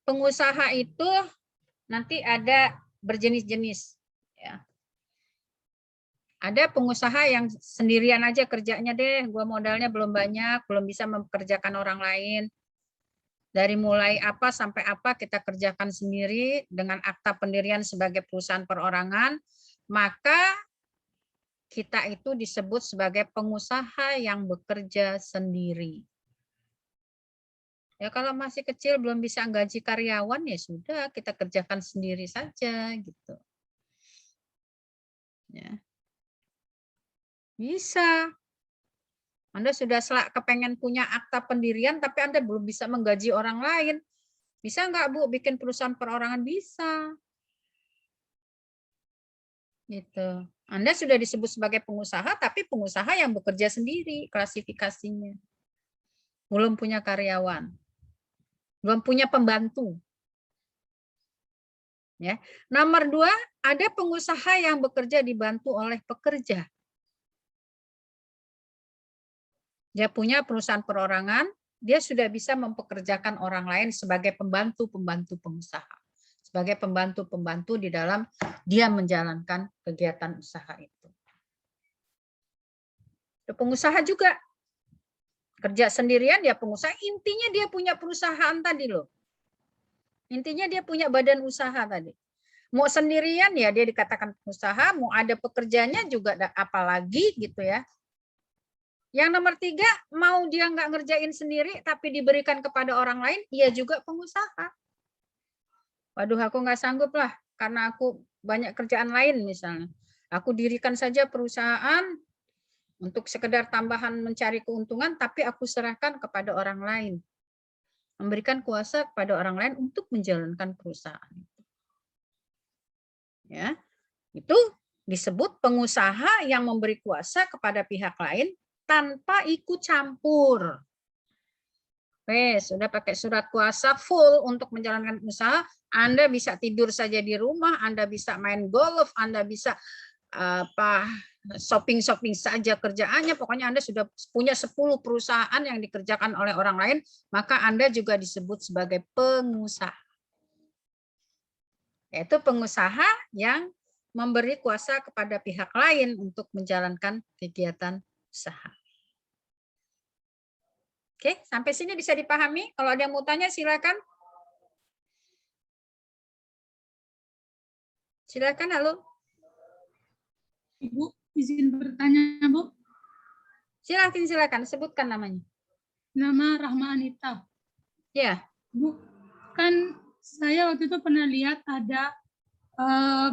pengusaha itu nanti ada berjenis-jenis. Ya. Ada pengusaha yang sendirian aja kerjanya deh, gua modalnya belum banyak, belum bisa mempekerjakan orang lain. Dari mulai apa sampai apa kita kerjakan sendiri dengan akta pendirian sebagai perusahaan perorangan, maka kita itu disebut sebagai pengusaha yang bekerja sendiri. Ya kalau masih kecil belum bisa gaji karyawan ya sudah kita kerjakan sendiri saja gitu. Ya. Bisa. Anda sudah kepengen punya akta pendirian tapi Anda belum bisa menggaji orang lain. Bisa nggak Bu bikin perusahaan perorangan? Bisa. Gitu. Anda sudah disebut sebagai pengusaha tapi pengusaha yang bekerja sendiri klasifikasinya. Belum punya karyawan. Belum punya pembantu. Ya. Nomor 2, ada pengusaha yang bekerja dibantu oleh pekerja. Dia punya perusahaan perorangan, dia sudah bisa mempekerjakan orang lain sebagai pembantu-pembantu pengusaha. Sebagai pembantu-pembantu di dalam dia menjalankan kegiatan usaha itu. Pengusaha juga. Kerja sendirian ya pengusaha, intinya dia punya perusahaan tadi loh. Intinya dia punya badan usaha tadi. Mau sendirian ya dia dikatakan pengusaha, mau ada pekerjanya juga apalagi gitu ya. Yang nomor 3, mau dia nggak ngerjain sendiri tapi diberikan kepada orang lain, ia juga pengusaha. Waduh, aku nggak sanggup lah karena aku banyak kerjaan lain misalnya. Aku dirikan saja perusahaan untuk sekedar tambahan mencari keuntungan, tapi aku serahkan kepada orang lain. Memberikan kuasa kepada orang lain untuk menjalankan perusahaan. Ya, itu disebut pengusaha yang memberi kuasa kepada pihak lain tanpa ikut campur. Sudah pakai surat kuasa full untuk menjalankan usaha, Anda bisa tidur saja di rumah, Anda bisa main golf, Anda bisa shopping saja kerjaannya, pokoknya Anda sudah punya 10 perusahaan yang dikerjakan oleh orang lain, maka Anda juga disebut sebagai pengusaha. Yaitu pengusaha yang memberi kuasa kepada pihak lain untuk menjalankan kegiatan usaha. Oke, sampai sini bisa dipahami? Kalau ada yang mau tanya silakan. Silakan, halo. Ibu, izin bertanya, Bu. Silakan, sebutkan namanya. Nama Rahma Anita. Ya. Bu, kan saya waktu itu pernah lihat ada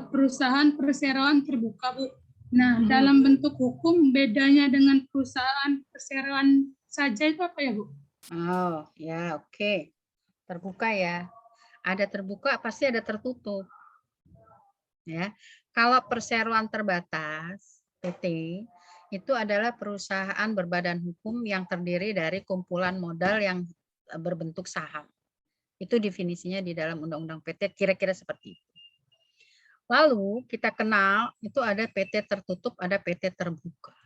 perusahaan perseroan terbuka, Bu. Nah, dalam bentuk hukum bedanya dengan perusahaan perseroan saja itu apa ya, Bu? Oh, ya, oke. Terbuka ya. Ada terbuka, pasti ada tertutup. Ya. Kalau perseroan terbatas, PT, itu adalah perusahaan berbadan hukum yang terdiri dari kumpulan modal yang berbentuk saham. Itu definisinya di dalam Undang-Undang PT, kira-kira seperti itu. Lalu kita kenal, itu ada PT tertutup, ada PT terbuka.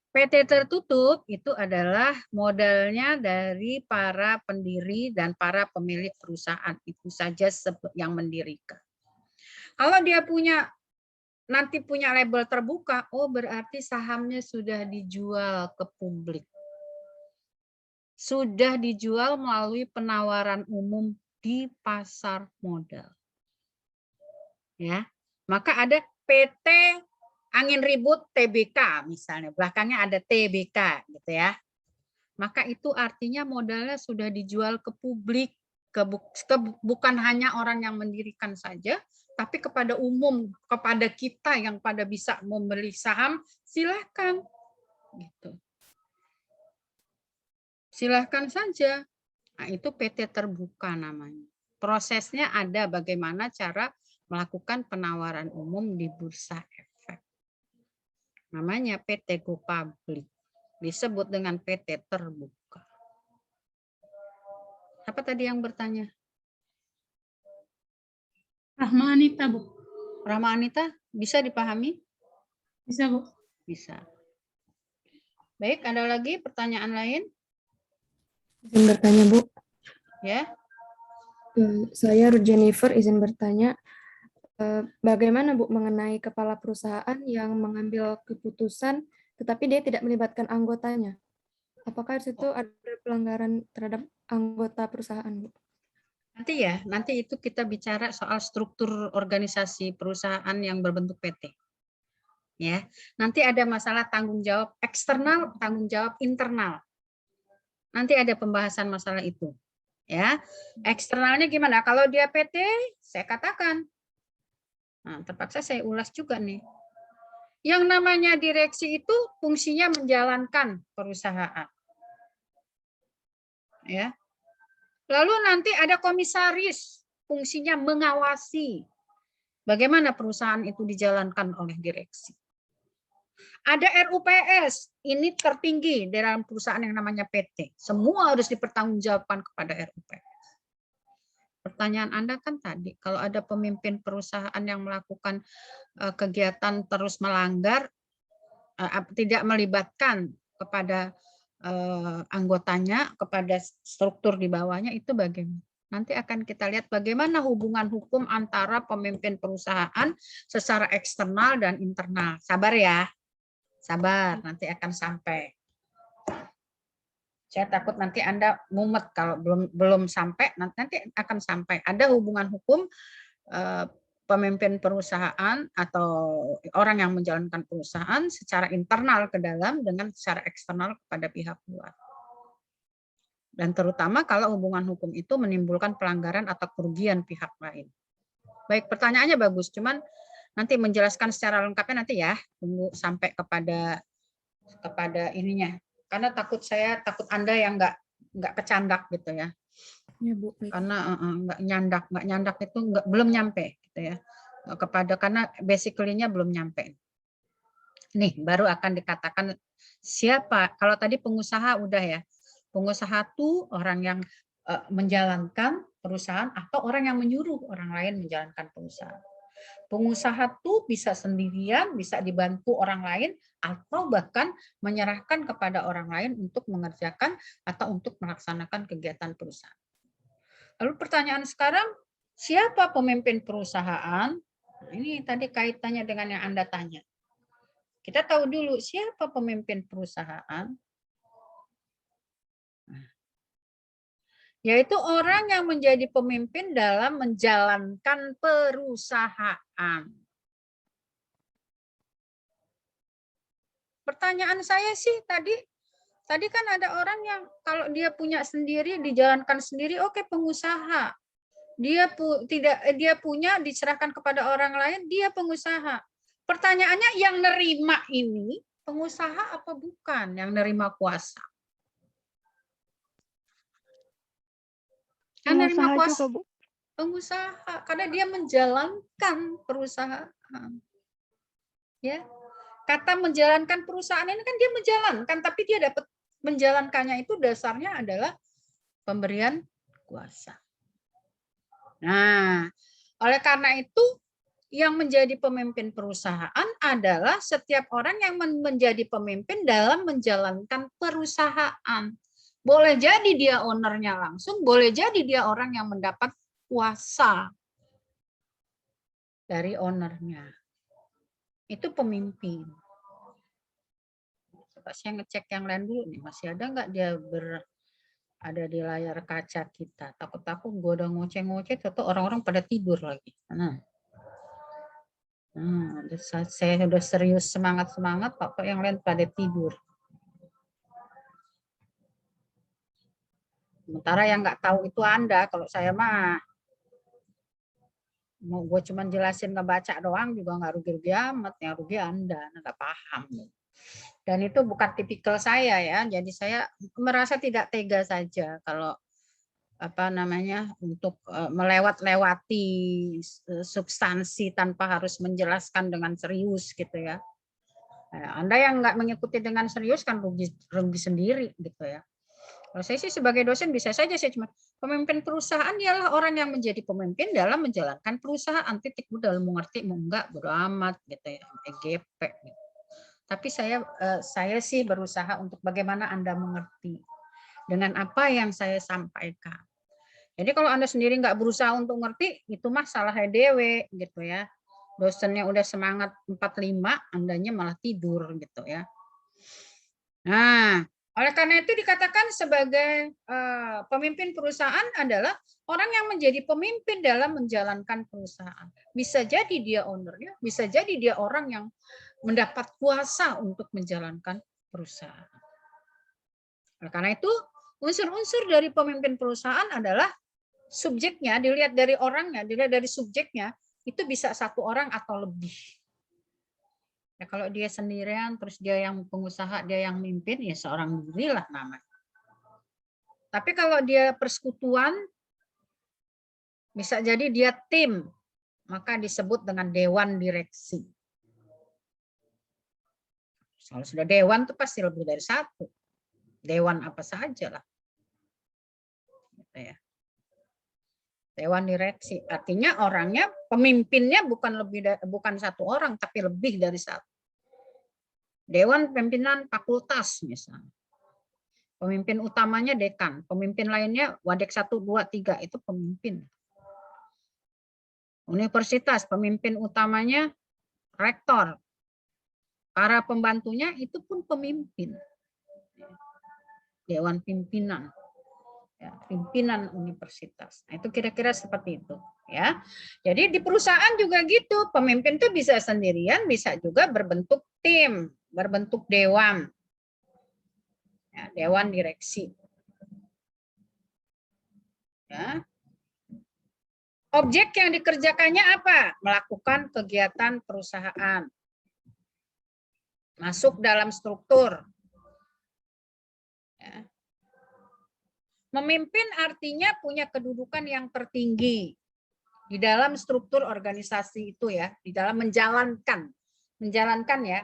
PT tertutup itu adalah modalnya dari para pendiri dan para pemilik perusahaan. Itu saja yang mendirikan. Kalau dia nanti punya label terbuka, oh berarti sahamnya sudah dijual ke publik. sudah dijual melalui penawaran umum di pasar modal. Ya, maka ada PT Angin Ribut TBK misalnya, belakangnya ada TBK gitu ya. Maka itu artinya modalnya sudah dijual ke publik, bukan hanya orang yang mendirikan saja, tapi kepada umum, kepada kita yang pada bisa membeli saham, silakan gitu. Silahkan saja. Nah, itu PT terbuka namanya. Prosesnya ada bagaimana cara melakukan penawaran umum di bursa efek. Namanya PT Go Public. Disebut dengan PT terbuka. Apa tadi yang bertanya? Rahma Anita, Bu. Rahma Anita, bisa dipahami? Bisa, Bu. Bisa. Baik, ada lagi pertanyaan lain? Izin bertanya, Bu. Ya. Saya Ruth Jennifer izin bertanya, bagaimana Bu mengenai kepala perusahaan yang mengambil keputusan tetapi dia tidak melibatkan anggotanya? Apakah di situ ada pelanggaran terhadap anggota perusahaan, Bu? Nanti itu kita bicara soal struktur organisasi perusahaan yang berbentuk PT. Ya, nanti ada masalah tanggung jawab eksternal, tanggung jawab internal. Nanti ada pembahasan masalah itu. Ya, eksternalnya gimana? Kalau dia PT, saya katakan. Nah, terpaksa saya ulas juga nih. Yang namanya direksi itu fungsinya menjalankan perusahaan. Ya. Lalu nanti ada komisaris, fungsinya mengawasi bagaimana perusahaan itu dijalankan oleh direksi. Ada RUPS, ini tertinggi dalam perusahaan yang namanya PT. Semua harus dipertanggungjawabkan kepada RUPS. Pertanyaan Anda kan tadi, kalau ada pemimpin perusahaan yang melakukan kegiatan terus melanggar, tidak melibatkan kepada anggotanya, kepada struktur di bawahnya, itu bagaimana? Nanti akan kita lihat bagaimana hubungan hukum antara pemimpin perusahaan secara eksternal dan internal. Sabar ya, sabar, nanti akan sampai. Saya takut nanti Anda mumet kalau belum sampai, nanti akan sampai. Ada hubungan hukum pemimpin perusahaan atau orang yang menjalankan perusahaan secara internal ke dalam dengan secara eksternal kepada pihak luar. Dan terutama kalau hubungan hukum itu menimbulkan pelanggaran atau kerugian pihak lain. Baik, pertanyaannya bagus, cuman nanti menjelaskan secara lengkapnya nanti ya, tunggu sampai kepada ininya. Karena takut Anda yang nggak kecandak gitu ya. Ya, Bu. Karena nggak nyandak itu belum nyampe gitu ya. Karena basically-nya belum nyampe. Nih, baru akan dikatakan siapa. Kalau tadi pengusaha udah ya. Pengusaha itu orang yang menjalankan perusahaan atau orang yang menyuruh orang lain menjalankan perusahaan. Pengusaha itu bisa sendirian, bisa dibantu orang lain, atau bahkan menyerahkan kepada orang lain untuk mengerjakan atau untuk melaksanakan kegiatan perusahaan. Lalu pertanyaan sekarang, siapa pemimpin perusahaan? Nah, ini tadi kaitannya dengan yang Anda tanya. Kita tahu dulu siapa pemimpin perusahaan. Yaitu orang yang menjadi pemimpin dalam menjalankan perusahaan. Pertanyaan saya sih tadi kan ada orang yang kalau dia punya sendiri, dijalankan sendiri, oke, pengusaha. Dia punya diserahkan kepada orang lain, dia pengusaha. Pertanyaannya yang nerima ini pengusaha apa bukan yang nerima kuasa? Kan nerima kuasa juga, Bu. Pengusaha, karena dia menjalankan perusahaan. Ya, kata menjalankan perusahaan ini kan dia menjalankan, tapi dia dapat menjalankannya itu dasarnya adalah pemberian kuasa. Nah, oleh karena itu yang menjadi pemimpin perusahaan adalah setiap orang yang menjadi pemimpin dalam menjalankan perusahaan. Boleh jadi dia ownernya langsung, boleh jadi dia orang yang mendapat kuasa dari ownernya. Itu pemimpin. Coba saya ngecek yang lain dulu nih, masih ada nggak dia ada di layar kaca kita. Takut-takut gue udah ngoceh-ngoceh, tuh orang-orang pada tidur lagi. Saya udah serius semangat-semangat, kok yang lain pada tidur. Sementara yang nggak tahu itu Anda, kalau saya mah mau gue cuman jelasin ngebaca doang juga nggak rugi-rugi amat, yang rugi Anda nggak paham. Dan itu bukan tipikal saya ya, jadi saya merasa tidak tega saja kalau untuk melewati substansi tanpa harus menjelaskan dengan serius gitu ya. Anda yang nggak mengikuti dengan serius kan rugi sendiri gitu ya. Kalau saya sih sebagai dosen bisa saja saya cuma pemimpin perusahaan ialah orang yang menjadi pemimpin dalam menjalankan perusahaan, titik, udah mau ngerti mau enggak bodo amat gitu ya, EGP gitu. Tapi saya sih berusaha untuk bagaimana Anda mengerti dengan apa yang saya sampaikan. Jadi kalau Anda sendiri nggak berusaha untuk ngerti, itu mah salahnya dewe gitu ya. Dosennya udah semangat 45, Andanya malah tidur gitu ya. Nah, oleh karena itu dikatakan sebagai pemimpin perusahaan adalah orang yang menjadi pemimpin dalam menjalankan perusahaan. Bisa jadi dia ownernya, bisa jadi dia orang yang mendapat kuasa untuk menjalankan perusahaan. Oleh karena itu, unsur-unsur dari pemimpin perusahaan adalah subjeknya, dilihat dari orangnya, dilihat dari subjeknya, itu bisa satu orang atau lebih. Ya, kalau dia sendirian, terus dia yang pengusaha, dia yang mimpin, ya seorang diri lah namanya. Tapi kalau dia persekutuan, bisa jadi dia tim, maka disebut dengan dewan direksi. Kalau sudah dewan itu pasti lebih dari satu. Dewan apa saja lah. Gitu ya. Dewan direksi artinya orangnya, pemimpinnya bukan satu orang tapi lebih dari satu. Dewan pimpinan fakultas misalnya, pemimpin utamanya dekan, pemimpin lainnya wadek 1, 2, 3 itu pemimpin. Universitas pemimpin utamanya rektor, para pembantunya itu pun pemimpin. Dewan pimpinan. Ya, pimpinan universitas. Nah, itu kira-kira seperti itu ya. Jadi di perusahaan juga gitu, pemimpin itu bisa sendirian, bisa juga berbentuk tim, berbentuk dewan. Ya, dewan direksi. Ya. Objek yang dikerjakannya apa? Melakukan kegiatan perusahaan. Masuk dalam struktur. Ya. Memimpin artinya punya kedudukan yang tertinggi di dalam struktur organisasi itu ya, di dalam menjalankan ya,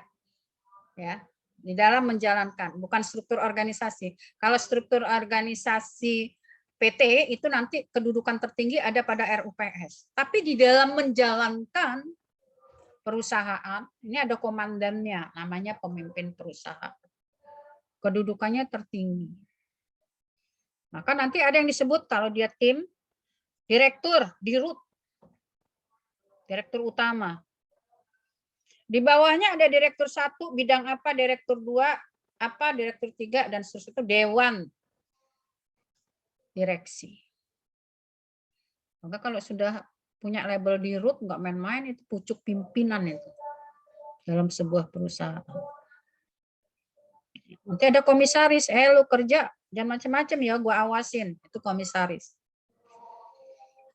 di dalam menjalankan, bukan struktur organisasi. Kalau struktur organisasi PT itu nanti kedudukan tertinggi ada pada RUPS. Tapi di dalam menjalankan perusahaan, ini ada komandannya, namanya pemimpin perusahaan. Kedudukannya tertinggi. Maka nanti ada yang disebut kalau dia tim, direktur, dirut, direktur utama. Di bawahnya ada direktur 1, bidang apa, direktur 2, apa, direktur 3, dan seterusnya itu dewan direksi. Maka kalau sudah punya label dirut, nggak main-main, itu pucuk pimpinan itu dalam sebuah perusahaan. Nanti ada komisaris, lu kerja, jangan macam-macam ya, gue awasin, itu komisaris.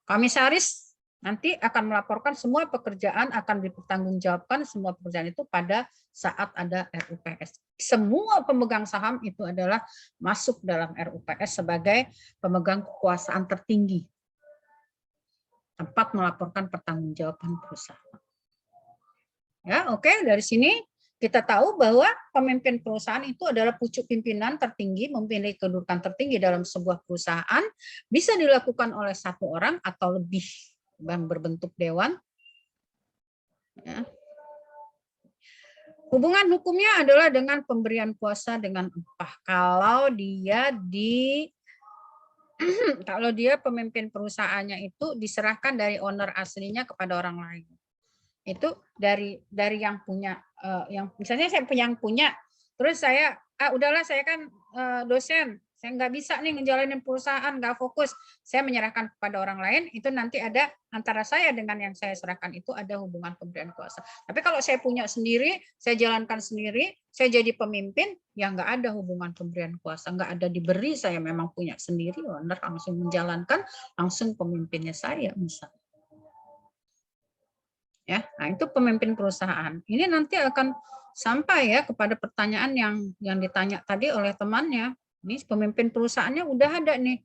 Komisaris nanti akan melaporkan semua pekerjaan, akan dipertanggungjawabkan semua pekerjaan itu pada saat ada RUPS. Semua pemegang saham itu adalah masuk dalam RUPS sebagai pemegang kekuasaan tertinggi. Tempat melaporkan pertanggungjawaban perusahaan. Ya, oke, dari sini kita tahu bahwa pemimpin perusahaan itu adalah pucuk pimpinan tertinggi, memiliki kedudukan tertinggi dalam sebuah perusahaan, bisa dilakukan oleh satu orang atau lebih yang berbentuk dewan. Ya. Hubungan hukumnya adalah dengan pemberian kuasa dengan upah. Kalau dia kalau dia pemimpin perusahaannya itu diserahkan dari owner aslinya kepada orang lain. Itu dari yang punya, yang misalnya saya yang punya, terus saya udahlah saya kan dosen, Saya nggak bisa nih ngejalanin perusahaan, nggak fokus. Saya menyerahkan kepada orang lain, itu nanti ada antara saya dengan yang saya serahkan itu ada hubungan pemberian kuasa. Tapi kalau saya punya sendiri, saya jalankan sendiri, saya jadi pemimpin, ya nggak ada hubungan pemberian kuasa, nggak ada diberi, saya memang punya sendiri, owner langsung menjalankan, langsung pemimpinnya saya misalnya. Ya, nah itu pemimpin perusahaan. Ini nanti akan sampai ya kepada pertanyaan yang ditanya tadi oleh temannya. Ini pemimpin perusahaannya udah ada nih.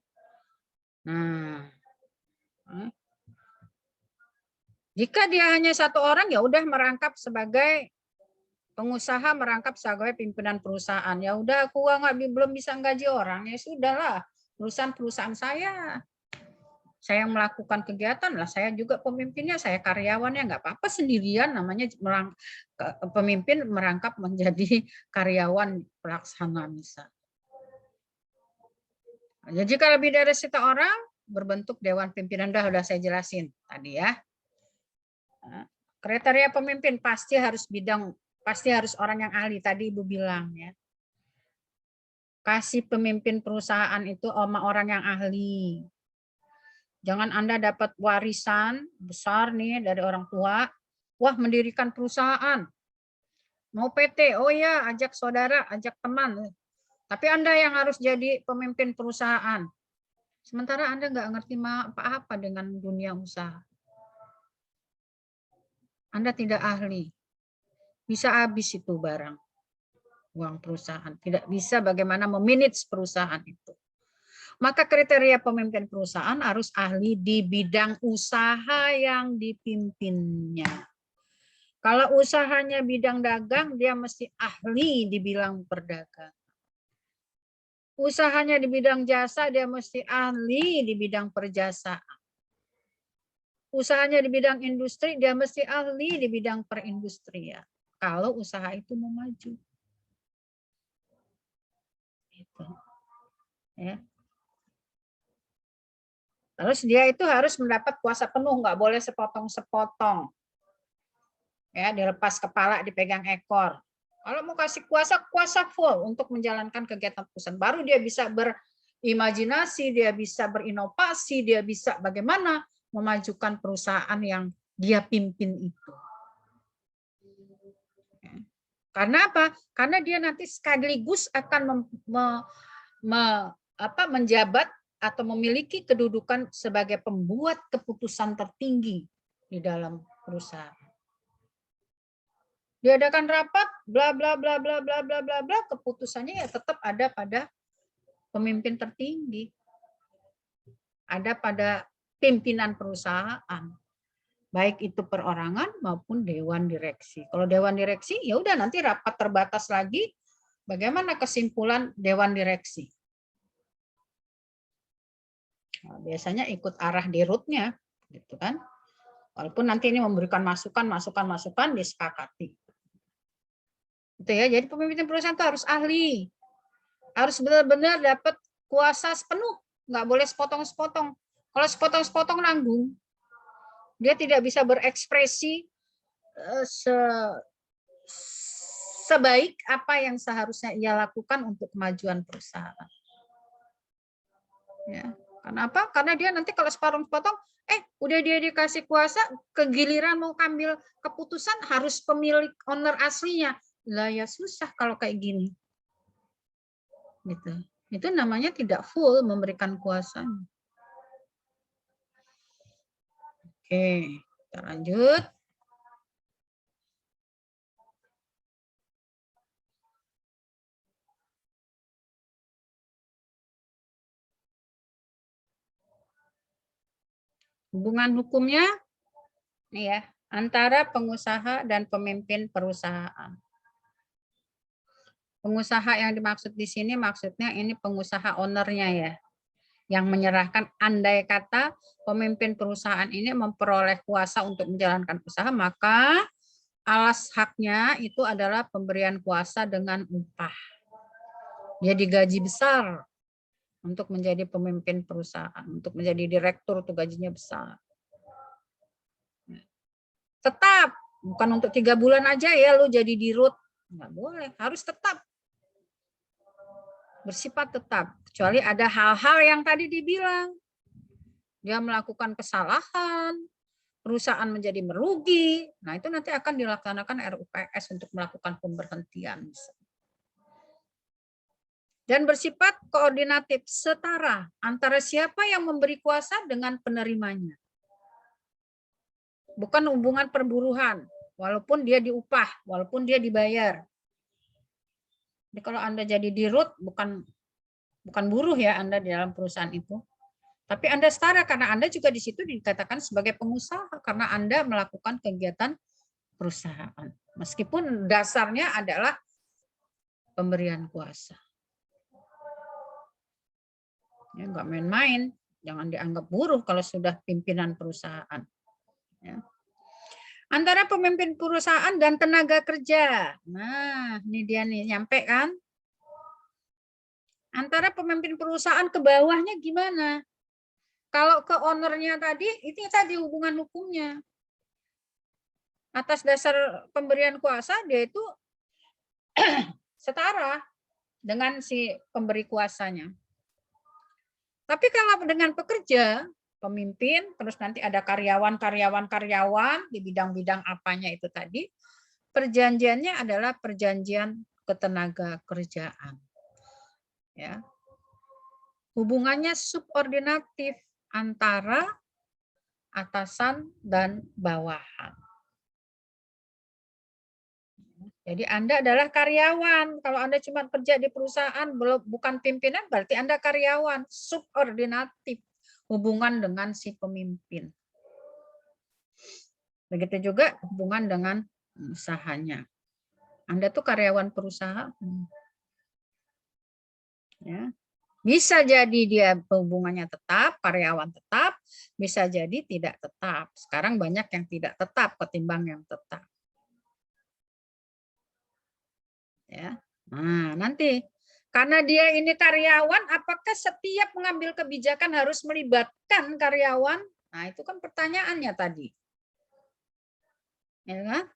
Nah, jika dia hanya satu orang ya udah merangkap sebagai pengusaha, merangkap sebagai pimpinan perusahaan. Ya udah aku belum bisa gaji orang, ya sudahlah. Perusahaan saya. Saya yang melakukan kegiatan lah, saya juga pemimpinnya, saya karyawannya, nggak apa-apa sendirian, namanya pemimpin merangkap menjadi karyawan pelaksana misal. Jadi jika lebih dari satu orang berbentuk dewan pimpinan, udah saya jelasin tadi ya. Kriteria pemimpin pasti harus orang yang ahli, tadi Ibu bilang ya. Kasih pemimpin perusahaan itu sama orang yang ahli. Jangan Anda dapat warisan besar nih dari orang tua, wah mendirikan perusahaan, mau PT, oh ya ajak saudara, ajak teman, tapi Anda yang harus jadi pemimpin perusahaan. Sementara Anda nggak ngerti apa-apa dengan dunia usaha. Anda tidak ahli, bisa habis itu barang, uang perusahaan, tidak bisa bagaimana memanage perusahaan itu. Maka kriteria pemimpin perusahaan harus ahli di bidang usaha yang dipimpinnya. Kalau usahanya bidang dagang, dia mesti ahli di bidang perdagangan. Usahanya di bidang jasa, dia mesti ahli di bidang perjasaan. Usahanya di bidang industri, dia mesti ahli di bidang perindustrian. Kalau usaha itu mau maju. Itu. Ya. Terus dia itu harus mendapat kuasa penuh, nggak boleh sepotong-sepotong. Ya, dilepas kepala, dipegang ekor. Kalau mau kasih kuasa full untuk menjalankan kegiatan perusahaan. Baru dia bisa berimajinasi, dia bisa berinovasi, dia bisa bagaimana memajukan perusahaan yang dia pimpin itu. Karena apa? Karena dia nanti sekaligus akan menjabat atau memiliki kedudukan sebagai pembuat keputusan tertinggi di dalam perusahaan. Diadakan rapat, bla bla bla bla bla bla bla bla, keputusannya ya tetap ada pada pemimpin tertinggi. Ada pada pimpinan perusahaan. Baik itu perorangan maupun dewan direksi. Kalau dewan direksi ya udah nanti rapat terbatas lagi, bagaimana kesimpulan dewan direksi? Nah, biasanya ikut arah dirutnya, gitu kan? Walaupun nanti ini memberikan masukan disepakati. Itu ya. Jadi pemimpin perusahaan itu harus ahli, harus benar-benar dapat kuasa sepenuh, nggak boleh sepotong-sepotong. Kalau sepotong-sepotong nanggung, dia tidak bisa berekspresi sebaik apa yang seharusnya ia lakukan untuk kemajuan perusahaan. Ya. Kenapa? Karena dia nanti kalau sepotong-sepotong, udah dia dikasih kuasa, kegiliran mau ambil keputusan harus pemilik owner aslinya. Lah ya susah kalau kayak gini. Gitu. Itu namanya tidak full memberikan kuasanya. Oke, kita lanjut. Hubungan hukumnya nih ya, antara pengusaha dan pemimpin perusahaan. Pengusaha yang dimaksud di sini maksudnya ini pengusaha ownernya ya, yang menyerahkan, andai kata pemimpin perusahaan ini memperoleh kuasa untuk menjalankan usaha, maka alas haknya itu adalah pemberian kuasa dengan upah. Dia digaji besar untuk menjadi pemimpin perusahaan, untuk menjadi direktur itu gajinya besar. Tetap, bukan untuk 3 bulan aja ya lu jadi dirut, nggak boleh, harus tetap. Bersifat tetap. Kecuali ada hal-hal yang tadi dibilang. Dia melakukan kesalahan, perusahaan menjadi merugi. Nah, itu nanti akan dilaksanakan RUPS untuk melakukan pemberhentian. Dan bersifat koordinatif, setara antara siapa yang memberi kuasa dengan penerimanya. Bukan hubungan perburuhan, walaupun dia diupah, walaupun dia dibayar. Jadi kalau Anda jadi dirut, bukan buruh ya Anda di dalam perusahaan itu. Tapi Anda setara karena Anda juga di situ dikatakan sebagai pengusaha karena Anda melakukan kegiatan perusahaan. Meskipun dasarnya adalah pemberian kuasa. Ya, nggak main-main, jangan dianggap buruh kalau sudah pimpinan perusahaan. Ya. Antara pemimpin perusahaan dan tenaga kerja. Nah, ini dia nih, nyampe kan? Antara pemimpin perusahaan ke bawahnya gimana? Kalau ke ownernya tadi, itu tadi hubungan hukumnya. Atas dasar pemberian kuasa, dia itu setara dengan si pemberi kuasanya. Tapi kalau dengan pekerja, pemimpin, terus nanti ada karyawan di bidang-bidang apanya itu tadi, perjanjiannya adalah perjanjian ketenaga kerjaan. Ya. Hubungannya subordinatif antara atasan dan bawahan. Jadi Anda adalah karyawan. Kalau Anda cuma kerja di perusahaan, bukan pimpinan, berarti Anda karyawan. Subordinatif. Hubungan dengan si pemimpin. Begitu juga hubungan dengan usahanya. Anda tuh karyawan perusahaan. Ya. Bisa jadi dia hubungannya tetap, karyawan tetap. Bisa jadi tidak tetap. Sekarang banyak yang tidak tetap ketimbang yang tetap. Ya. Nah, nanti karena dia ini karyawan, apakah setiap mengambil kebijakan harus melibatkan karyawan? Nah, itu kan pertanyaannya tadi. Ya kan?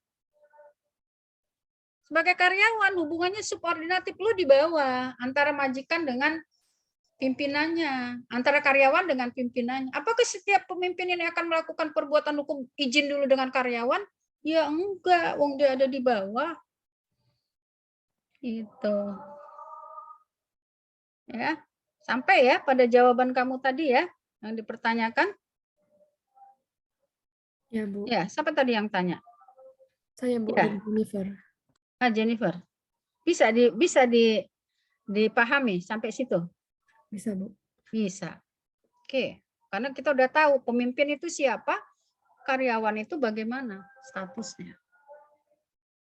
Sebagai karyawan, hubungannya subordinatif, lu di bawah antara majikan dengan pimpinannya, antara karyawan dengan pimpinannya. Apakah setiap pemimpin ini akan melakukan perbuatan hukum izin dulu dengan karyawan? Ya enggak, wong dia ada di bawah. Itu. Ya, sampai ya pada jawaban kamu tadi ya yang dipertanyakan. Ya, Bu. Ya, siapa tadi yang tanya? Saya, Bu, Ya. dari Jennifer. Ah, Jennifer. Bisa dipahami sampai situ? Bisa, Bu. Bisa. Oke. Karena kita udah tahu pemimpin itu siapa, karyawan itu bagaimana statusnya.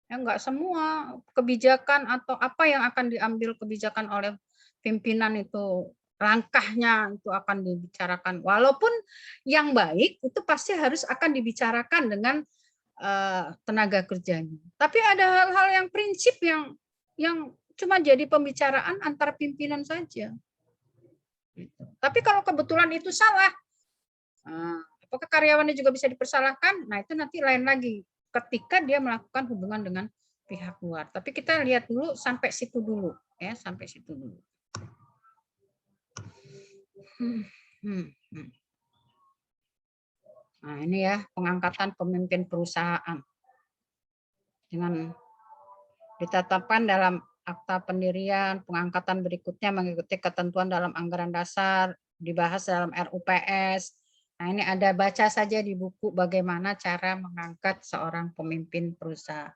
Ya, enggak semua kebijakan atau apa yang akan diambil kebijakan oleh pimpinan itu langkahnya itu akan dibicarakan. Walaupun yang baik itu pasti harus akan dibicarakan dengan tenaga kerjanya. Tapi ada hal-hal yang prinsip yang cuma jadi pembicaraan antar pimpinan saja. Tapi kalau kebetulan itu salah, apakah karyawannya juga bisa dipersalahkan? Nah, itu nanti lain lagi ketika dia melakukan hubungan dengan pihak luar. Tapi kita lihat dulu sampai situ dulu, ya, sampai situ dulu. Nah, ini ya pengangkatan pemimpin perusahaan dengan ditetapkan dalam akta pendirian. Pengangkatan berikutnya mengikuti ketentuan dalam anggaran dasar, dibahas dalam RUPS. Nah, ini ada baca saja di buku bagaimana cara mengangkat seorang pemimpin perusahaan.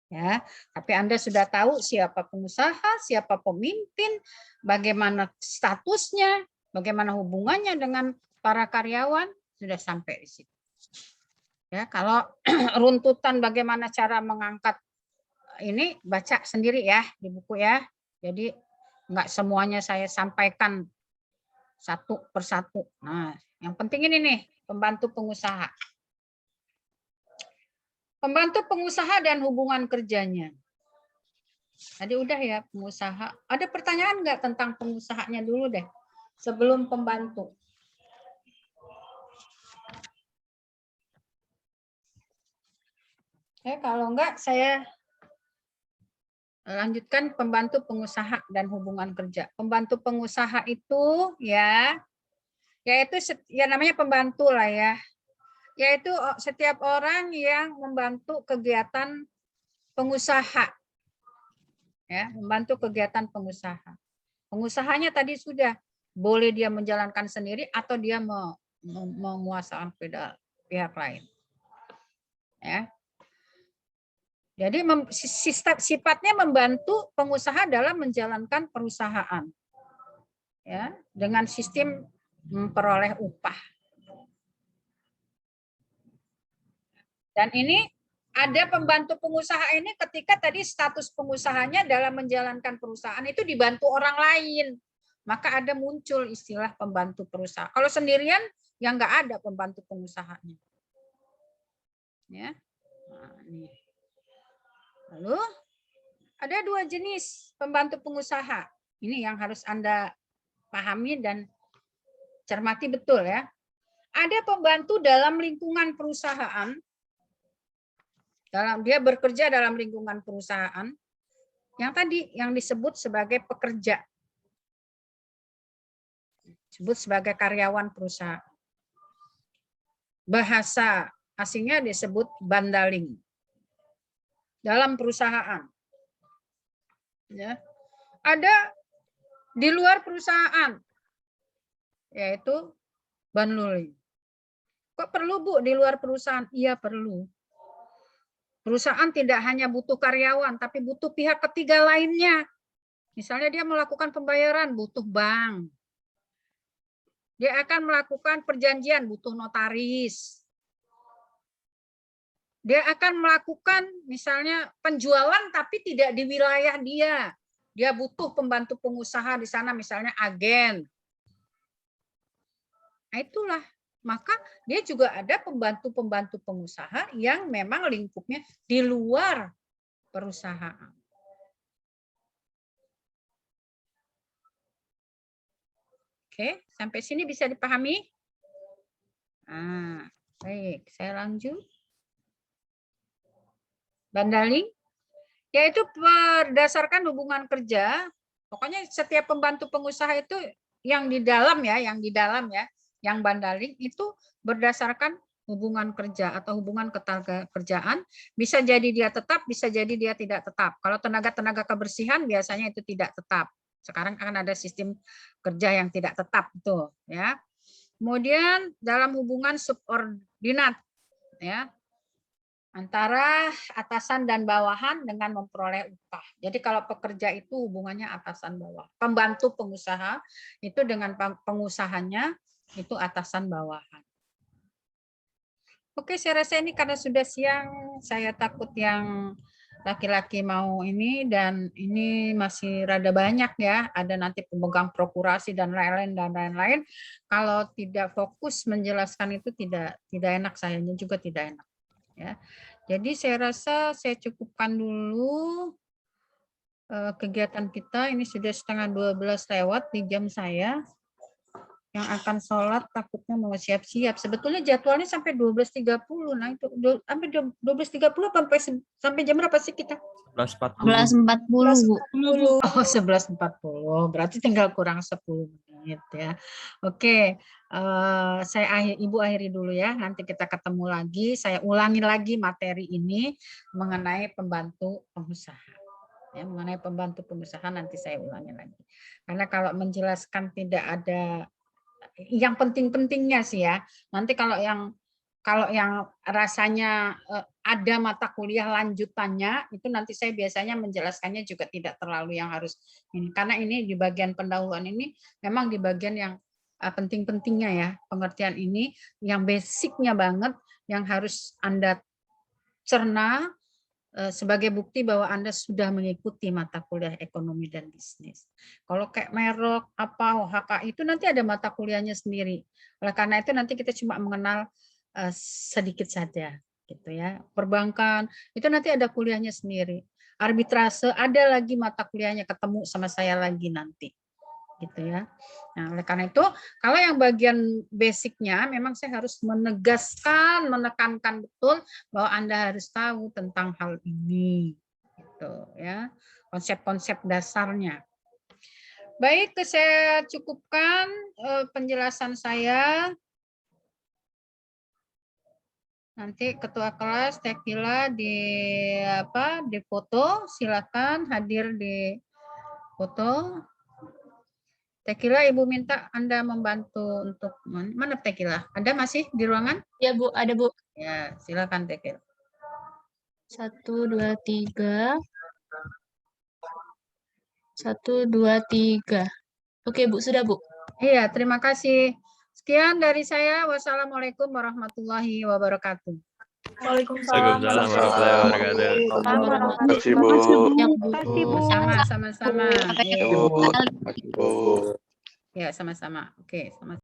Ya, tapi Anda sudah tahu siapa pengusaha, siapa pemimpin, bagaimana statusnya, bagaimana hubungannya dengan para karyawan, sudah sampai di situ. Ya, kalau runtutan bagaimana cara mengangkat ini baca sendiri ya di buku ya. Jadi enggak semuanya saya sampaikan satu persatu. Nah, yang penting ini nih, pembantu pengusaha. Pembantu pengusaha dan hubungan kerjanya. Tadi udah ya pengusaha. Ada pertanyaan enggak tentang pengusahanya dulu deh, sebelum pembantu? Kalau enggak saya Lanjutkan pembantu pengusaha dan hubungan kerja. Pembantu pengusaha itu ya, yaitu ya namanya pembantu lah ya, yaitu setiap orang yang membantu kegiatan pengusaha, ya, membantu kegiatan pengusaha. Pengusahanya tadi sudah boleh dia menjalankan sendiri atau dia menguasakan pihak lain. Ya. Jadi sifatnya membantu pengusaha dalam menjalankan perusahaan, ya, dengan sistem memperoleh upah. Dan ini ada pembantu pengusaha ini ketika tadi status pengusahanya dalam menjalankan perusahaan itu dibantu orang lain, maka ada muncul istilah pembantu perusahaan. Kalau sendirian ya nggak ada pembantu pengusahanya. Ya. Nah, ini. Lalu ada 2 jenis pembantu pengusaha. Ini yang harus Anda pahami dan cermati betul ya. Ada pembantu dalam lingkungan perusahaan. Dia bekerja dalam lingkungan perusahaan. Yang tadi yang disebut sebagai pekerja. Disebut sebagai karyawan perusahaan. Bahasa asingnya disebut bandaling. Dalam perusahaan, ya, ada di luar perusahaan, yaitu banluling. Kok perlu Bu di luar perusahaan? Iya perlu. Perusahaan tidak hanya butuh karyawan, tapi butuh pihak ketiga lainnya. Misalnya dia melakukan pembayaran, butuh bank. Dia akan melakukan perjanjian, butuh notaris. Dia akan melakukan misalnya penjualan tapi tidak di wilayah dia. Dia butuh pembantu pengusaha di sana misalnya agen. Nah, itulah. Maka dia juga ada pembantu-pembantu pengusaha yang memang lingkupnya di luar perusahaan. Oke, sampai sini bisa dipahami? Nah, baik, saya lanjut. Bandaling, yaitu berdasarkan hubungan kerja. Pokoknya setiap pembantu pengusaha itu yang di dalam ya, yang bandaling itu berdasarkan hubungan kerja atau hubungan ketenagakerjaan. Bisa jadi dia tetap, bisa jadi dia tidak tetap. Kalau tenaga kebersihan biasanya itu tidak tetap. Sekarang akan ada sistem kerja yang tidak tetap itu, ya. Kemudian dalam hubungan subordinat, ya, antara atasan dan bawahan dengan memperoleh upah. Jadi kalau pekerja itu hubungannya atasan bawah. Pembantu pengusaha itu dengan pengusahanya itu atasan bawahan. Oke, saya rasa ini karena sudah siang, saya takut yang laki-laki mau ini, dan ini masih rada banyak ya. Ada nanti pemegang prokurasi dan lain-lain. Kalau tidak fokus menjelaskan itu tidak enak, sayanya juga tidak enak. Ya, jadi saya rasa saya cukupkan dulu kegiatan kita. Ini sudah 11:30 lewat di jam saya. Yang akan sholat takutnya mau siap-siap. Sebetulnya jadwalnya sampai 12:30. Nah itu sampai 12:30 sampai jam berapa sih kita? 11.40 Bu. Oh 11:40. Berarti tinggal kurang 10 menit ya. Oke. Ibu akhiri dulu ya, nanti kita ketemu lagi, saya ulangi lagi materi ini mengenai pembantu pengusaha ya, mengenai pembantu pengusaha nanti saya ulangi lagi, karena kalau menjelaskan tidak ada yang penting-pentingnya sih ya, nanti kalau yang rasanya ada mata kuliah lanjutannya itu nanti saya biasanya menjelaskannya juga tidak terlalu yang harus ini, karena ini di bagian pendahuluan ini memang di bagian yang penting-pentingnya ya, pengertian ini yang basicnya banget yang harus Anda cerna sebagai bukti bahwa Anda sudah mengikuti mata kuliah ekonomi dan bisnis. Kalau kayak Merok apa HK itu nanti ada mata kuliahnya sendiri. Oleh karena itu nanti kita cuma mengenal sedikit saja gitu ya. Perbankan itu nanti ada kuliahnya sendiri. Arbitrase ada lagi mata kuliahnya, ketemu sama saya lagi nanti. Gitu ya. Nah, oleh karena itu, kalau yang bagian basicnya memang saya harus menegaskan, menekankan betul bahwa Anda harus tahu tentang hal ini. Gitu ya. konsep-konsep dasarnya. Baik, saya cukupkan penjelasan saya. Nanti ketua kelas Tekila di foto, silakan hadir di foto. Tekila, Ibu minta Anda membantu untuk mana Tekila? Anda masih di ruangan? Ya Bu, ada Bu. Ya, silakan Tekila. 1, 2, 3. 1, 2, 3. Oke Bu, sudah Bu. Iya, terima kasih. Sekian dari saya. Wassalamualaikum warahmatullahi wabarakatuh. Waalaikumsalam warahmatullahi wabarakatuh. Terima kasih, Bu. Kasih, Bu. Sama-sama. kasih Bu. Ya, sama-sama. Oke, sama-sama.